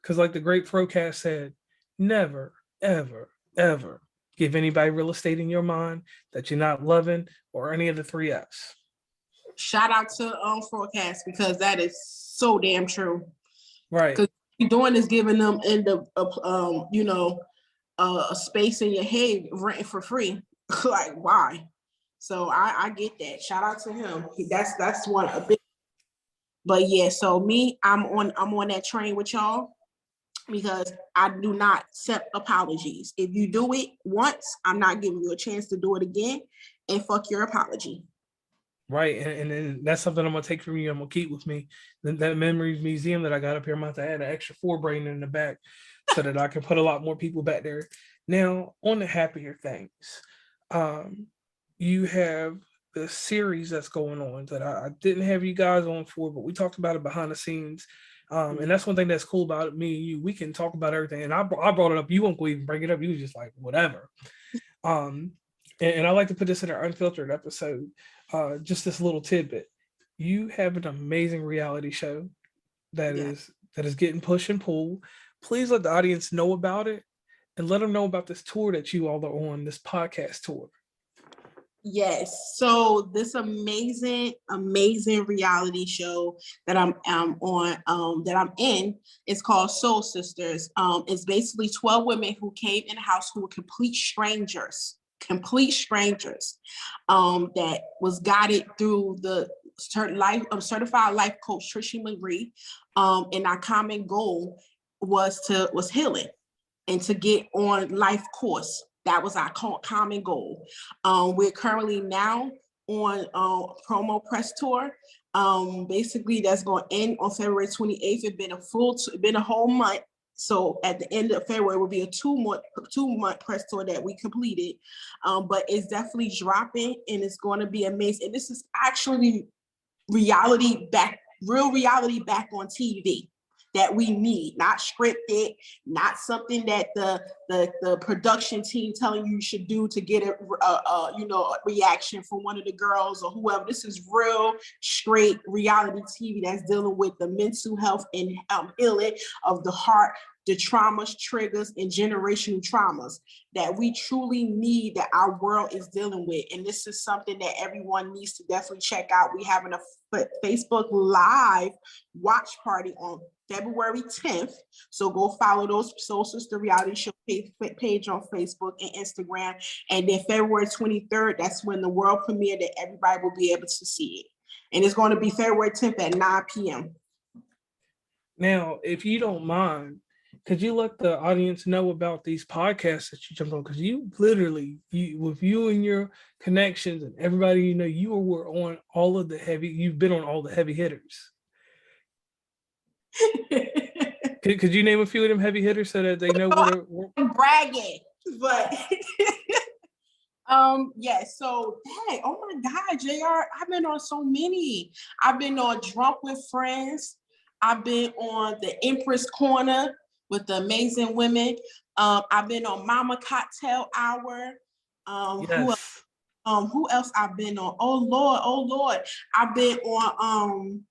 Because like the great Procast said, never, ever, ever give anybody real estate in your mind that you're not loving, or any of the 3 Fs. Shout out to Forecast, because that is so damn true. Right. Because you're doing is giving them a space in your head renting for free. Like, why? So I get that. Shout out to him. That's one a big. But yeah, so me, I'm on that train with y'all, because I do not accept apologies. If you do it once, I'm not giving you a chance to do it again, and fuck your apology. Right. And then that's something I'm going to take from you. I'm going to keep with me. That memories museum that I got up here, I'm going to add an extra 4 brain in the back so that I can put a lot more people back there. Now, on the happier things, you have the series that's going on that I didn't have you guys on for, but we talked about it behind the scenes. And that's one thing that's cool about it. Me and you, we can talk about everything. And I brought it up. You won't go even bring it up. You was just like, whatever. And I like to put this in our Unfiltered episode. Just this little tidbit. You have an amazing reality show that is getting push and pull. Please let the audience know about it, and let them know about this tour that you all are on, this podcast tour. Yes. So this amazing reality show that I'm on, that I'm in, is called Soul Sisters. It's basically 12 women who came in the house who were complete strangers, that was guided through the certified life coach Trishy McGree. And our common goal was healing, and to get on life course. That was our common goal. We're currently now on promo press tour. Basically, that's going to end on February 28th. It's been a whole month. So at the end of February will be a 2-month press tour that we completed. But it's definitely dropping, and it's going to be amazing. And this is actually real reality back on TV that we need, not scripted, not something that the production team telling you should do to get a reaction from one of the girls or whoever. This is real, straight reality TV that's dealing with the mental health and healing of the heart, the traumas, triggers, and generational traumas that we truly need, that our world is dealing with. And this is something that everyone needs to definitely check out. We're having a Facebook Live watch party on February 10th. So go follow those Soul Sister Reality Show page on Facebook and Instagram. And then February 23rd, that's when the world premiere, that everybody will be able to see it. And it's going to be February 10th at 9 p.m. Now, if you don't mind, could you let the audience know about these podcasts that you jumped on? Because you literally, with you and your connections and everybody, you were on all of the you've been on all the heavy hitters. Could you name a few of them heavy hitters so that they know what I'm bragging, but yeah, so dang, oh my God, JR, I've been on so many. I've been on Drunk with Friends. I've been on the Empress Corner with the amazing women. I've been on Mama Cocktail Hour. Yes. Who else I've been on? Oh Lord. I've been on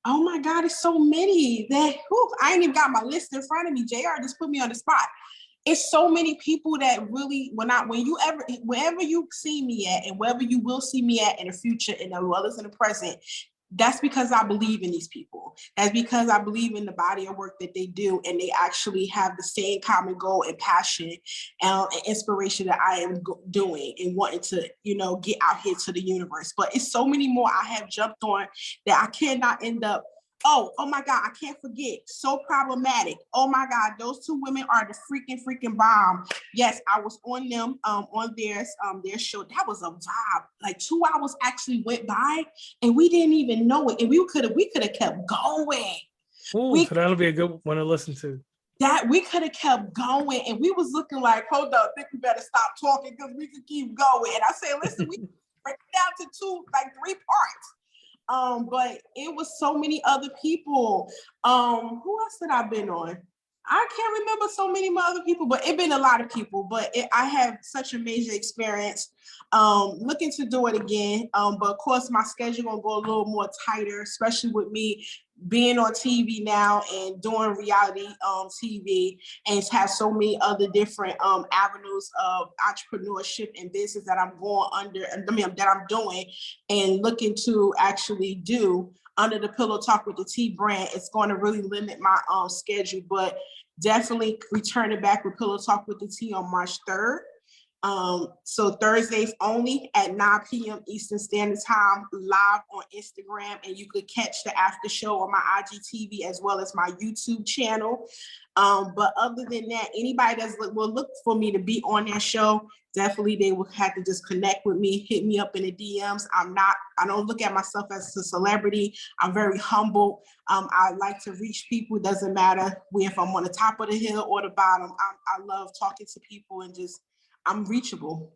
oh my God, it's so many that I ain't even got my list in front of me. JR just put me on the spot. It's so many people that really, wherever you see me at, and wherever you will see me at in the future, and as well as in the present, that's because I believe in these people. That's because I believe in the body of work that they do, and they actually have the same common goal and passion and inspiration that I am doing and wanting to, get out here to the universe. But it's so many more I have jumped on that I cannot end up Oh my God, I can't forget. So Problematic. Oh my God, those two women are the freaking bomb. Yes, I was on them on their show. That was a vibe. Like 2 hours actually went by and we didn't even know it. And we could have kept going. Ooh, so that'll be a good one to listen to. That we could have kept going and we was looking like, hold up, I think we better stop talking because we could keep going. And I said, listen, we break it down to 3 parts. But it was so many other people. Who else that I've been on? I can't remember so many other people, but it been a lot of people. But I have such a major experience. Looking to do it again. But of course, my schedule gonna go a little more tighter, especially with me being on TV now and doing reality TV and have so many other different avenues of entrepreneurship and business that I'm going under, that I'm doing and looking to actually do under the Pillow Talk with the T brand. It's going to really limit my schedule, but definitely returning back with Pillow Talk with the T on March 3rd. So Thursdays only at 9 p.m. Eastern Standard Time, live on Instagram, and you could catch the after show on my IGTV as well as my YouTube channel. But other than that, anybody will look for me to be on that show, definitely they will have to just connect with me, hit me up in the DMs. I don't look at myself as a celebrity. I'm very humble. I like to reach people. It doesn't matter if I'm on the top of the hill or the bottom. I love talking to people and just I'm reachable.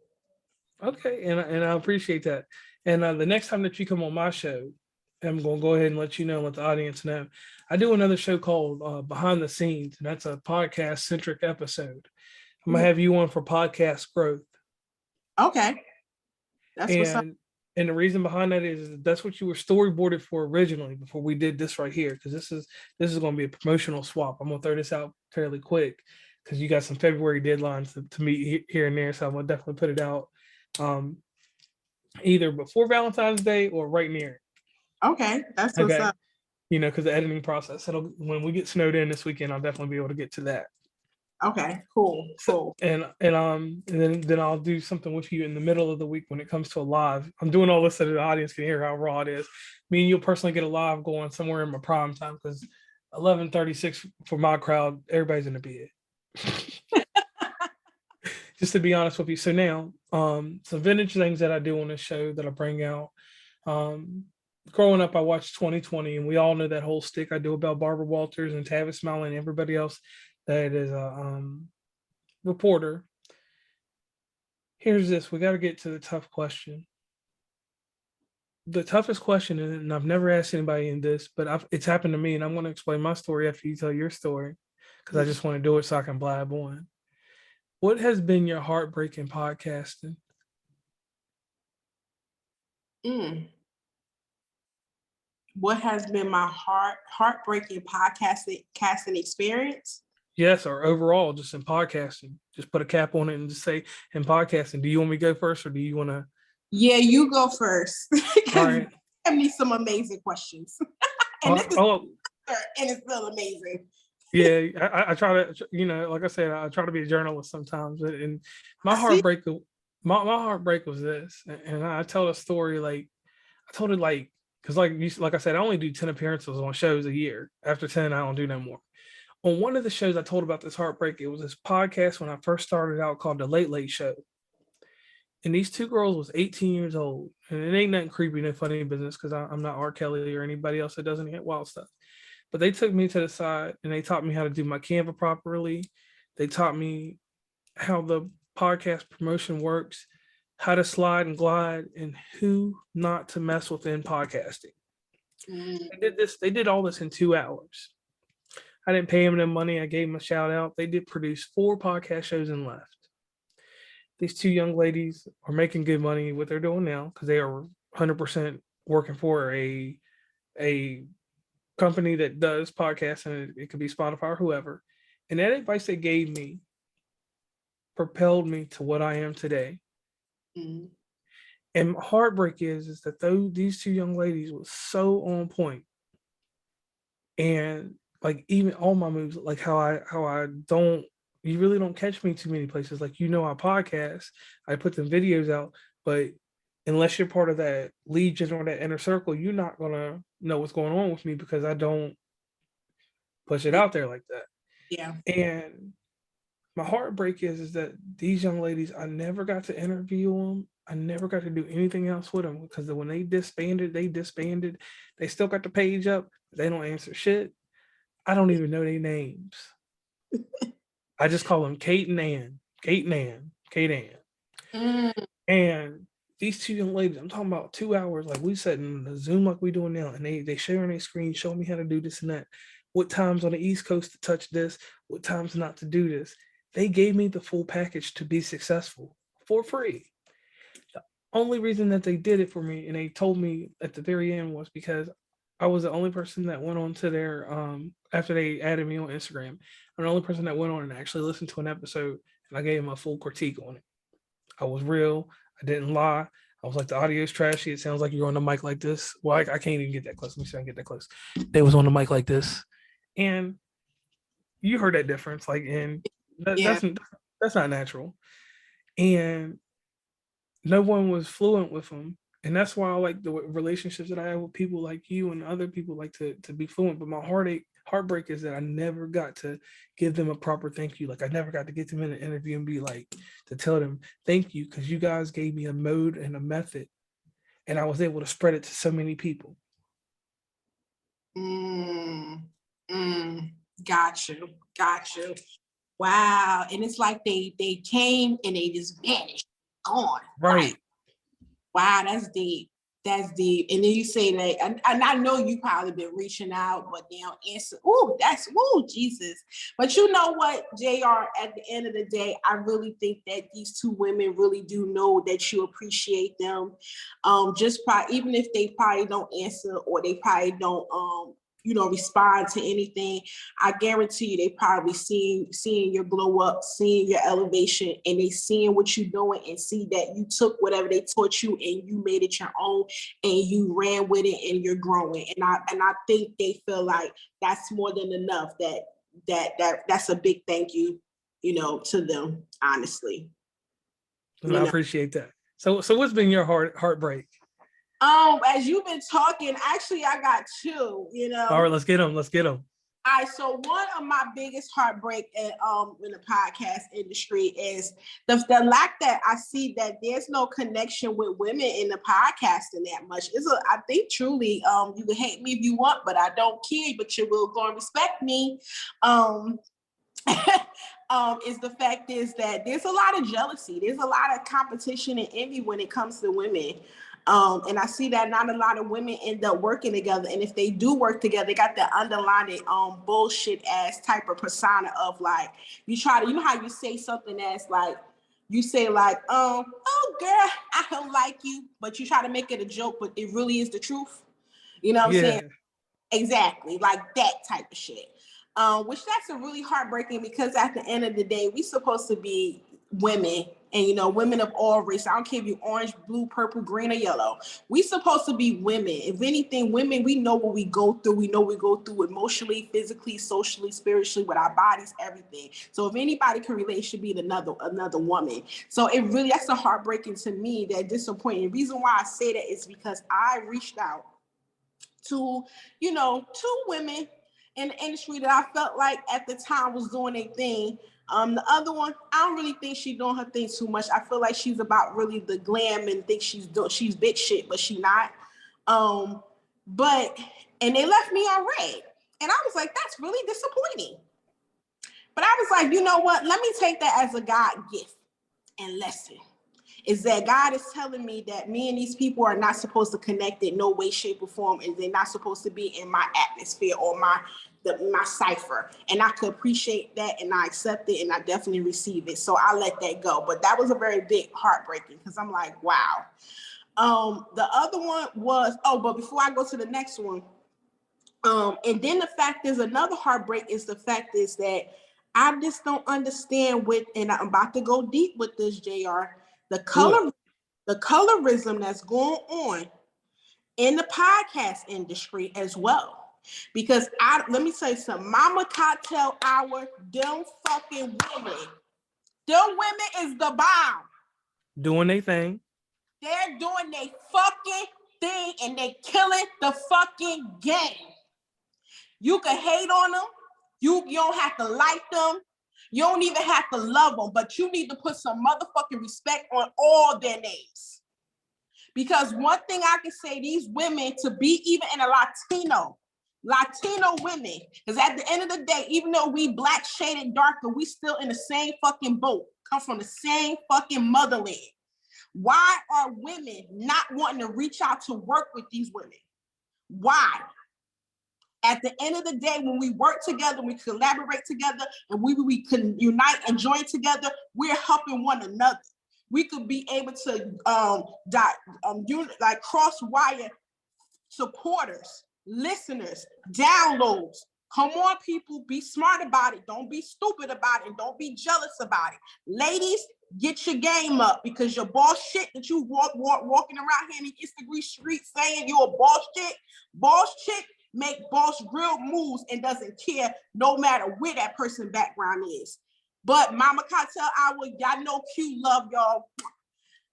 Okay, and I appreciate that. And the next time that you come on my show, I'm going to go ahead and let you know, let the audience know. I do another show called Behind the Scenes, and that's a podcast-centric episode. I'm going to have you on for podcast growth. Okay. That's what's up. And the reason behind that is that's what you were storyboarded for originally before we did this right here, because this is going to be a promotional swap. I'm going to throw this out fairly quick because you got some February deadlines to meet here and there, so I'm going to definitely put it out either before Valentine's Day or right near it. Okay, that's what's up. You know, because the editing process, when we get snowed in this weekend, I'll definitely be able to get to that. Okay, cool. And then I'll do something with you in the middle of the week when it comes to a live. I'm doing all this so the audience can hear how raw it is. Me and you'll personally get a live going somewhere in my prime time because 11:36 for my crowd, everybody's in the bed. Just to be honest with you. So now, some vintage things that I do on this show that I bring out. Growing up, I watched 2020, and we all know that whole stick I do about Barbara Walters and Tavis Smiley and everybody else that is a reporter. Here's this. We got to get to the tough question. The toughest question, and I've never asked anybody in this, but it's happened to me, and I'm going to explain my story after you tell your story because I just want to do it so I can blab on. What has been your heartbreak in podcasting? What has been my heartbreaking podcasting experience? Yes, or overall, just in podcasting. Just put a cap on it and just say in podcasting. Do you want me to go first, or do you want to? Yeah, you go first. All right. Have me some amazing questions, and it's still amazing. Yeah, I try to, like I said, I try to be a journalist sometimes, and my heartbreak was this, and I tell a story I told it because like I said, I only do 10 appearances on shows a year. After 10, I don't do no more. On one of the shows I told about this heartbreak, it was this podcast when I first started out called The Late Late Show. And these two girls was 18 years old. And it ain't nothing creepy, no funny business because I'm not R. Kelly or anybody else that doesn't hit wild stuff. But they took me to the side and they taught me how to do my Canva properly. They taught me how the podcast promotion works, how to slide and glide, and who not to mess with in podcasting. They did all this in 2 hours. I didn't pay them no money. I gave them a shout out. They did produce 4 podcast shows and left. These 2 young ladies are making good money what they're doing now because they are 100% working for a company that does podcasts, and it could be Spotify or whoever. And that advice they gave me propelled me to what I am today. Mm-hmm. And heartbreak is that these 2 young ladies was so on point. And like even all my moves, like how I don't, you really don't catch me too many places. Like, I podcast, I put them videos out, but unless you're part of that legion or that inner circle, you're not gonna know what's going on with me because I don't push it out there like that. Yeah. And my heartbreak is that these young ladies, I never got to interview them. I never got to do anything else with them because when they disbanded. They still got the page up. They don't answer shit. I don't even know their names. I just call them Kate and Ann. Kate and Ann. Kate Ann. Mm. And these two young ladies, I'm talking about 2 hours, like we sat in the Zoom like we doing now, and they sharing their screen, showing me how to do this and that. What times on the East Coast to touch this, what times not to do this. They gave me the full package to be successful for free. The only reason that they did it for me, and they told me at the very end, was because I was the only person that went on to their after they added me on Instagram. I'm the only person that went on and actually listened to an episode, and I gave them a full critique on it. I was real. I didn't lie. I was like, the audio's trashy. It sounds like you're on the mic like this. Well, I can't even get that close. Let me see if I can get that close. They was on the mic like this, and you heard that difference. Like, and Yeah. that's not natural. And no one was fluent with them, and that's why I like the relationships that I have with people like you and other people like to be fluent. But my heartbreak is that I never got to give them a proper thank you. Like I never got to get them in an interview and be like to tell them thank you because you guys gave me a mode and a method, and I was able to spread it to so many people. Got you. Wow. And it's like they came and they just vanished, gone. Right. Like, wow, that's deep. That's deep. And then you say that, and I know you probably been reaching out, but they don't answer. Jesus. But you know what, JR, at the end of the day, I really think that these two women really do know that you appreciate them. Even if they probably don't answer or they probably don't respond to anything, I guarantee you they probably seeing your glow up, seeing your elevation, and they seeing what you're doing and see that you took whatever they taught you and you made it your own and you ran with it and you're growing. And I think they feel like that's more than enough. That's a big thank you, to them, honestly. And I appreciate that. So what's been your heartbreak? As you've been talking, actually, I got two, All right, let's get them. All right, so one of my biggest heartbreak in the podcast industry is the lack that I see that there's no connection with women in the podcasting that much. I think truly, you can hate me if you want, but I don't care, but you will go and respect me. Is the fact is that there's a lot of jealousy, there's a lot of competition and envy when it comes to women. And I see that not a lot of women end up working together. And if they do work together, they got the underlying bullshit ass type of persona of like, you know how you say something that's like, you say like, oh girl, I don't like you, but you try to make it a joke, but it really is the truth. You know what I'm saying? Exactly, like that type of shit. Which that's a really heartbreaking because at the end of the day, we supposed to be women and women of all races. I don't care if you're orange, blue, purple, green, or yellow. We supposed to be women. If anything, women, we know what we go through. We know we go through emotionally, physically, socially, spiritually, with our bodies, everything. So if anybody can relate, it should be another woman. So that's a heartbreaking to me, that disappointing. The reason why I say that is because I reached out to, two women in the industry that I felt like at the time was doing a thing. The other one, I don't really think she's doing her thing too much. I feel like she's about really the glam and think she's big shit, but she not. And they left me on red. And I was like, that's really disappointing. But I was like, you know what? Let me take that as a God gift and lesson. Is that God is telling me that me and these people are not supposed to connect in no way, shape, or form, and they're not supposed to be in my atmosphere or my cipher. And I could appreciate that, and I accept it, and I definitely receive it. So I let that go. But that was a very big heartbreaking because I'm like, wow. The other one was, but before I go to the next one, and then the fact is, another heartbreak is the fact is that I just don't understand and I'm about to go deep with this, JR. The colorism that's going on in the podcast industry as well. Because let me say something. Mama Cocktail Hour, them fucking women. Them women is the bomb. Doing their thing. They're doing their fucking thing and they killing the fucking game. You can hate on them. You don't have to like them. You don't even have to love them, but you need to put some motherfucking respect on all their names. Because one thing I can say, these women, to be even in a Latino women, because at the end of the day, even though we black shaded darker, we still in the same fucking boat, come from the same fucking motherland. Why are women not wanting to reach out to work with these women? Why? At the end of the day, when we work together, we collaborate together, and we can unite and join together, we're helping one another. We could be able to like cross-wire supporters, listeners, downloads. Come on, people, be smart about it. Don't be stupid about it. And don't be jealous about it. Ladies, get your game up, because your boss shit that you walking around here in the Instagram street saying you're a boss chick make boss real moves and doesn't care no matter where that person's background is. But Mama Cartel Hour, y'all know Q love y'all.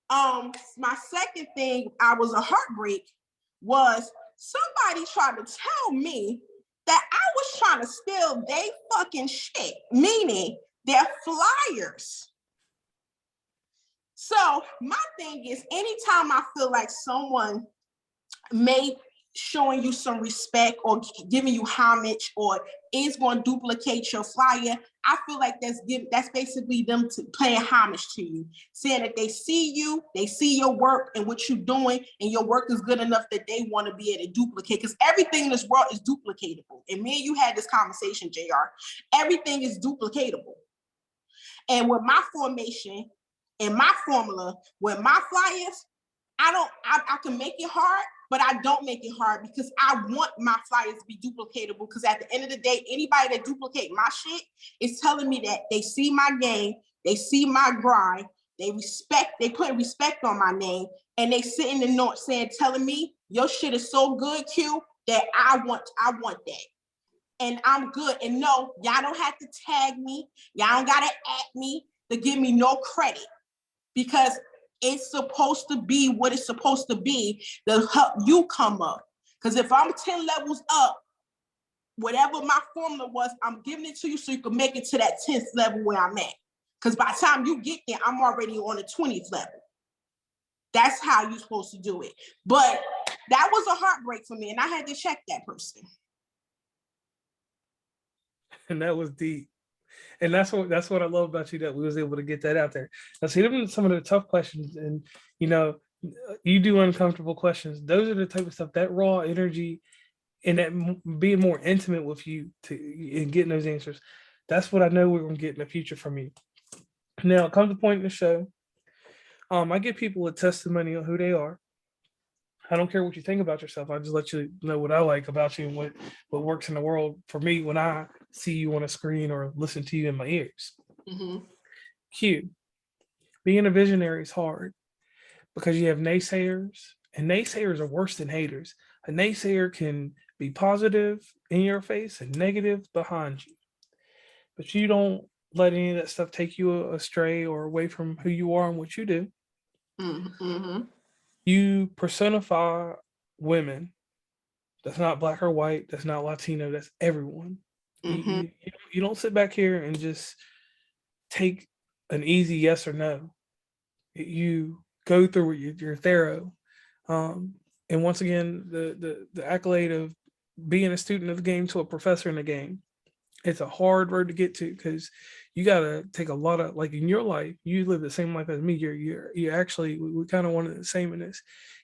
My second thing, I was a heartbreak, was somebody tried to tell me that I was trying to steal they fucking shit, meaning their flyers. So my thing is, anytime I feel like someone may showing you some respect or giving you homage or is going to duplicate your flyer, I feel like that's basically them paying homage to you, saying that they see you, they see your work and what you're doing, and your work is good enough that they want to be able to duplicate, because everything in this world is duplicatable. And me and you had this conversation, JR. Everything is duplicatable. And with my formation and my formula, with my flyers, I can make it hard, but I don't make it hard, because I want my flyers to be duplicatable. Because at the end of the day, anybody that duplicate my shit is telling me that they see my game, they see my grind, they put respect on my name, and they sitting in the note saying, telling me your shit is so good, Q, that I want that. And I'm good. And no, y'all don't have to tag me. Y'all don't gotta at me to give me no credit, because it's supposed to be what it's supposed to be to help you come up. Because if I'm 10 levels up, whatever my formula was, I'm giving it to you so you can make it to that 10th level where I'm at. Because by the time you get there, I'm already on the 20th level. That's how you're supposed to do it. But that was a heartbreak for me, and I had to check that person. And that was deep. And that's what I love about you, that we was able to get that out there. Now, see, them are some of the tough questions, and you do uncomfortable questions. Those are the type of stuff, that raw energy, and that being more intimate with you and getting those answers. That's what I know we're gonna get in the future from you. Now, come to the point in the show. I give people a testimony on who they are. I don't care what you think about yourself. I just let you know what I like about you and what works in the world for me when I see you on a screen or listen to you in my ears. Mm-hmm. Q, being a visionary is hard because you have naysayers, and naysayers are worse than haters. A naysayer can be positive in your face and negative behind you, but you don't let any of that stuff take you astray or away from who you are and what you do. Mm-hmm. You personify women. That's not black or white. That's not Latino. That's everyone. Mm-hmm. You don't sit back here and just take an easy yes or no. You go through your thorough. And once again, the accolade of being a student of the game to a professor in the game, it's a hard road to get to, because you got to take a lot of, like in your life, you live the same life as me. You actually, we kind of wanted the same in this.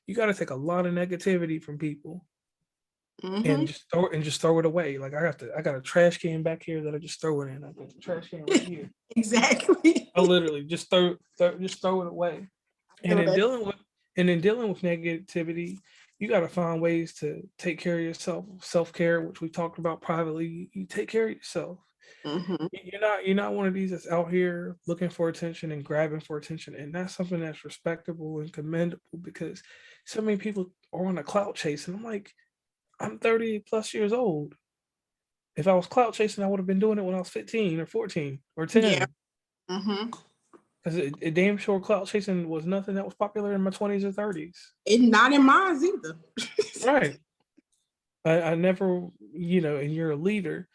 You got to take a lot of negativity from people. Mm-hmm. and just throw it away. Like I got a trash can back here that I just throw it in. I got a trash can right here. Exactly. I literally just throw it away. And in dealing with negativity, you got to find ways to take care of yourself. Self-care, which we talked about privately. You take care of yourself. Mm-hmm. You're not one of these that's out here looking for attention and grabbing for attention, and that's something that's respectable and commendable, because so many people are on a clout chase, and I'm like, I'm 30 plus years old. If I was clout chasing, I would have been doing it when I was 15 or 14 or 10. Yeah. Mm-hmm. Because it damn sure clout chasing was nothing that was popular in my 20s or 30s. And not in mine either. Right. I never, and you're a leader,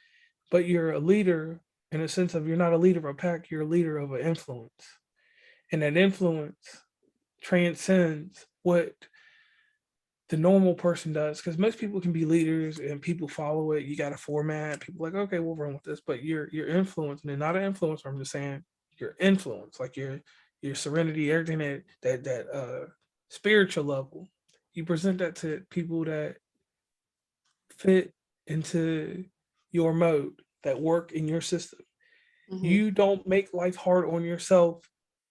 but you're a leader in a sense of you're not a leader of a pack, you're a leader of an influence. And that influence transcends what the normal person does. Because most people can be leaders and people follow it. You got a format. People are like, okay, we'll run with this. But you're influence, and not an influencer. I'm just saying your influence, like your serenity, everything that spiritual level. You present that to people that fit into your mode, that work in your system. Mm-hmm. You don't make life hard on yourself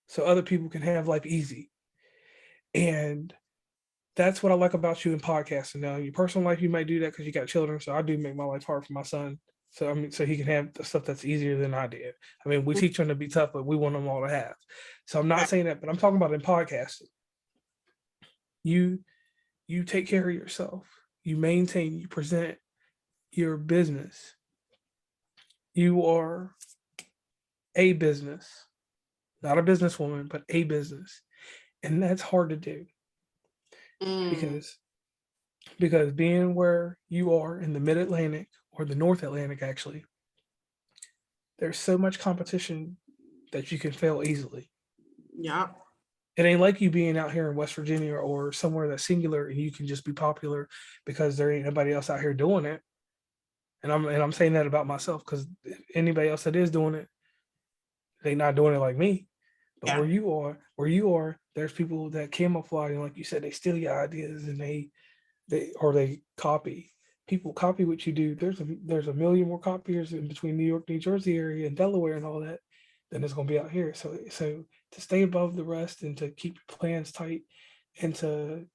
so other people can have life easy. And that's what I like about you in podcasting. Now, in your personal life, you might do that because you got children. So I do make my life hard for my son. So he can have the stuff that's easier than I did. I mean, we teach him to be tough, but we want them all to have. So I'm not saying that, but I'm talking about in podcasting. You take care of yourself. You maintain, you present your business. You are a business, not a businesswoman, but a business. And that's hard to do because being where you are in the mid-Atlantic or the North Atlantic, actually, there's so much competition that you can fail easily. Yeah. It ain't like you being out here in West Virginia or somewhere that's singular and you can just be popular because there ain't nobody else out here doing it. And I'm saying that about myself because anybody else that is doing it, they not doing it like me. But Yeah. where you are, there's people that camouflage and like you said, they steal your ideas and they copy. People copy what you do. There's a million more copiers in between New York, New Jersey area and Delaware and all that than it's gonna be out here. So to stay above the rest and to keep your plans tight and to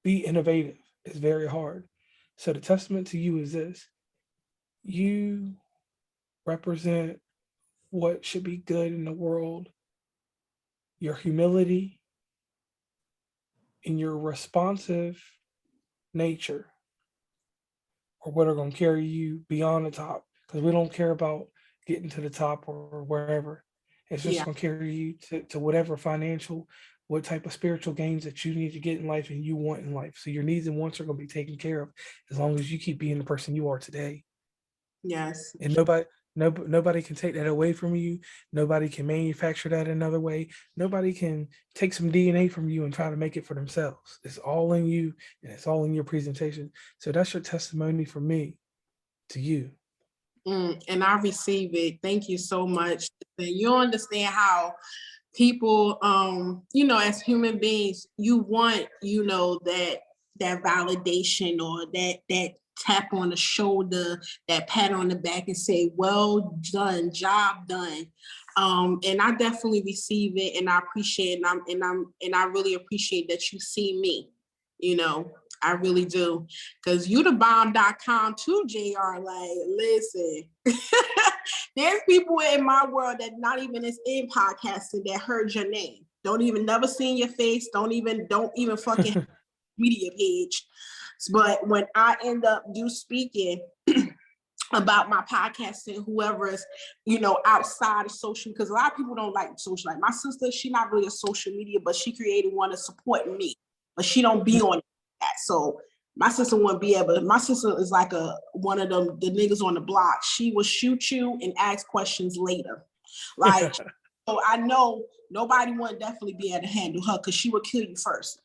be innovative is very hard. So the testament to you is this: you represent what should be good in the world, your humility and your responsive nature are what are going to carry you beyond the top, because we don't care about getting to the top or wherever. It's just going to carry you to whatever financial, what type of spiritual gains that you need to get in life and you want in life. So your needs and wants are going to be taken care of as long as you keep being the person you are today. Yes. And nobody can take that away from you. Nobody can manufacture that another way. Nobody can take some DNA from you and try to make it for themselves. It's all in you and it's all in your presentation. So that's your testimony from me to you. And I receive it. Thank you so much. You understand how people, as human beings, you want, that validation or that tap on the shoulder, that pat on the back and say, well done, job done. And I definitely receive it and I appreciate it. And I really appreciate that you see me, I really do. Because youthabomb.com too, JR. Like, listen, there's people in my world that not even is in podcasting that heard your name. Don't even never seen your face. Don't even fucking media page. But when I end up speaking about my podcasting, whoever is, outside of social, because a lot of people don't like social. Like my sister, she not really a social media, but she created one to support me, but she don't be on that. So my sister wouldn't be able. My sister is like one of them, the niggas on the block. She will shoot you and ask questions later. Like, so I know nobody would definitely be able to handle her because she would kill you first.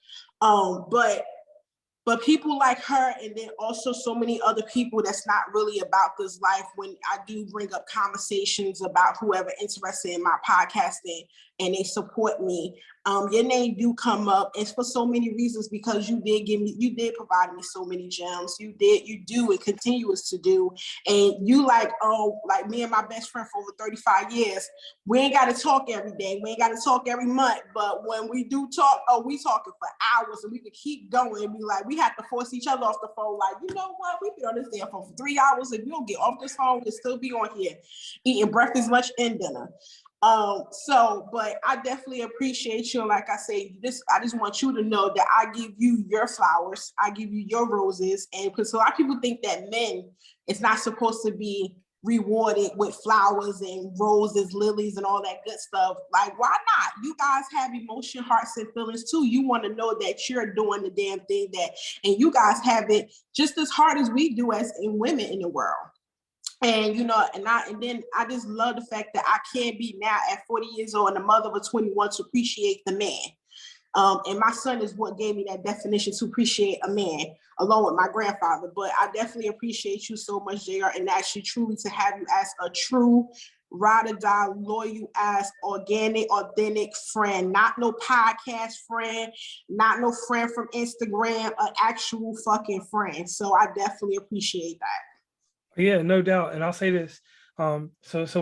But people like her, and then also so many other people that's not really about this life, when I do bring up conversations about whoever interested in my podcasting and they support me, your name do come up. It's for so many reasons, because you did provide me so many gems. You do and continues to do. And you like me and my best friend for over 35 years, we ain't got to talk every day. We ain't got to talk every month. But when we do talk, we talking for hours, and we could keep going and be like, we have to force each other off the phone. Like, you know what? We've been on this damn phone for 3 hours. If you don't get off this phone, we'll still be on here eating breakfast, lunch, and dinner. But I definitely appreciate you. And like I say, I just want you to know that I give you your flowers. I give you your roses. And because a lot of people think that men, it's not supposed to be rewarded with flowers and roses, lilies, and all that good stuff. Like, why not? You guys have emotion, hearts, and feelings too. You want to know that you're doing the damn thing and you guys have it just as hard as we do as in women in the world. And and then I just love the fact that I can be now at 40 years old and a mother of a 21 to appreciate the man. And my son is what gave me that definition to appreciate a man, along with my grandfather. But I definitely appreciate you so much, JR, and actually truly to have you as a true ride or die, loyal ass, organic, authentic friend, not no podcast friend, not no friend from Instagram, an actual fucking friend. So I definitely appreciate that. Yeah, no doubt. And I'll say this. So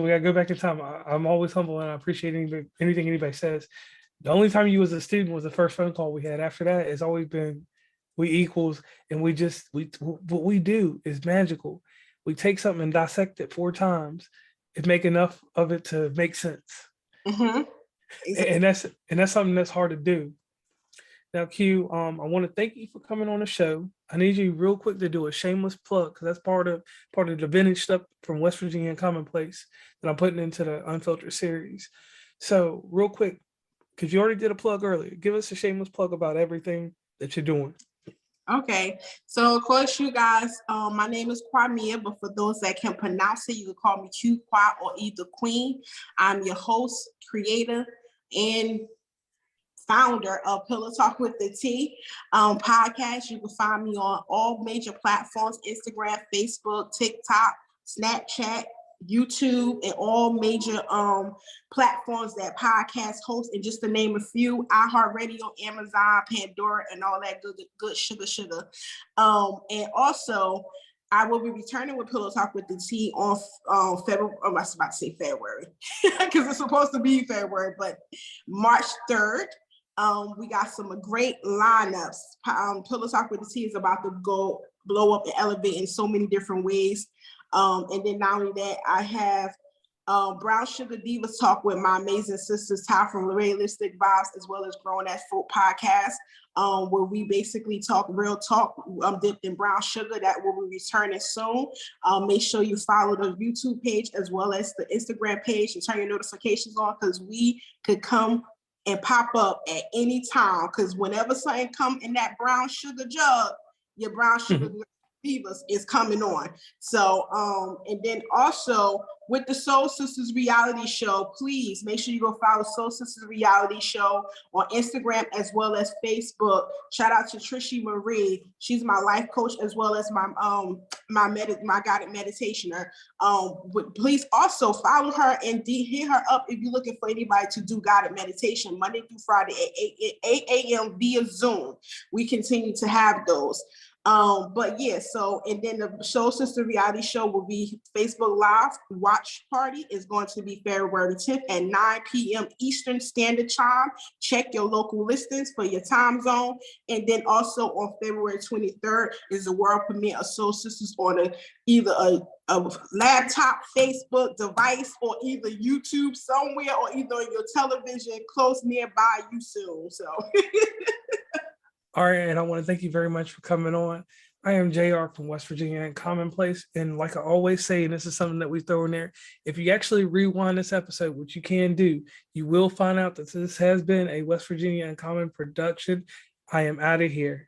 we gotta go back in time. I'm always humble and I appreciate anything anybody says. The only time you was a student was the first phone call we had. After that, it's always been we equals, and what we do is magical. We take something and dissect it 4 times and make enough of it to make sense. Mm-hmm. Exactly. And that's something that's hard to do. Now, Q, I want to thank you for coming on the show. I need you real quick to do a shameless plug because that's part of the vintage stuff from West Virginia and Commonplace that I'm putting into the Unfiltered series. So, real quick, because you already did a plug earlier, give us a shameless plug about everything that you're doing. Okay, so of course, you guys, my name is Kwamia, but for those that can pronounce it, you can call me Q, Kwa, or either Queen. I'm your host, creator, and founder of Pillow Talk with the T podcast. You can find me on all major platforms: Instagram, Facebook, TikTok, Snapchat, YouTube, and all major platforms that podcast host, and just to name a few: iHeartRadio, Amazon, Pandora, and all that good sugar. And also, I will be returning with Pillow Talk with the T on February. I was about to say February because it's supposed to be February, but March 3rd. We got some great lineups. Pillow Talk with the T is about to go blow up and elevate in so many different ways. And then not only that, I have Brown Sugar Divas Talk with my amazing sisters, Ty from Realistic Vibes, as well as Grown As Folk Podcast, where we basically talk real talk dipped in brown sugar. That will be returning soon. Make sure you follow the YouTube page as well as the Instagram page and turn your notifications on, because we could come and pop up at any time, because whenever something come in that brown sugar jug, your brown sugar divas is coming on. So and then also with the Soul Sisters reality show, please make sure you go follow Soul Sisters reality show on Instagram as well as Facebook. Shout out to Trishy Marie. She's my life coach as well as my guided meditationer. Please also follow her and hit her up if you're looking for anybody to do guided meditation Monday through Friday at 8 a.m. via Zoom. We continue to have those. But yeah, so and then the Soul Sister reality show will be Facebook Live watch party is going to be February 10th at 9 p.m. Eastern Standard Time. Check your local listings for your time zone. And then also on February 23rd is the world premiere of Soul Sisters on either a laptop, Facebook device, or either YouTube somewhere, or either on your television close nearby you soon. So All right, and I want to thank you very much for coming on. I am JR from West Virginia and Commonplace. And like I always say, and this is something that we throw in there, if you actually rewind this episode, which you can do, you will find out that this has been a West Virginia and Common production. I am out of here.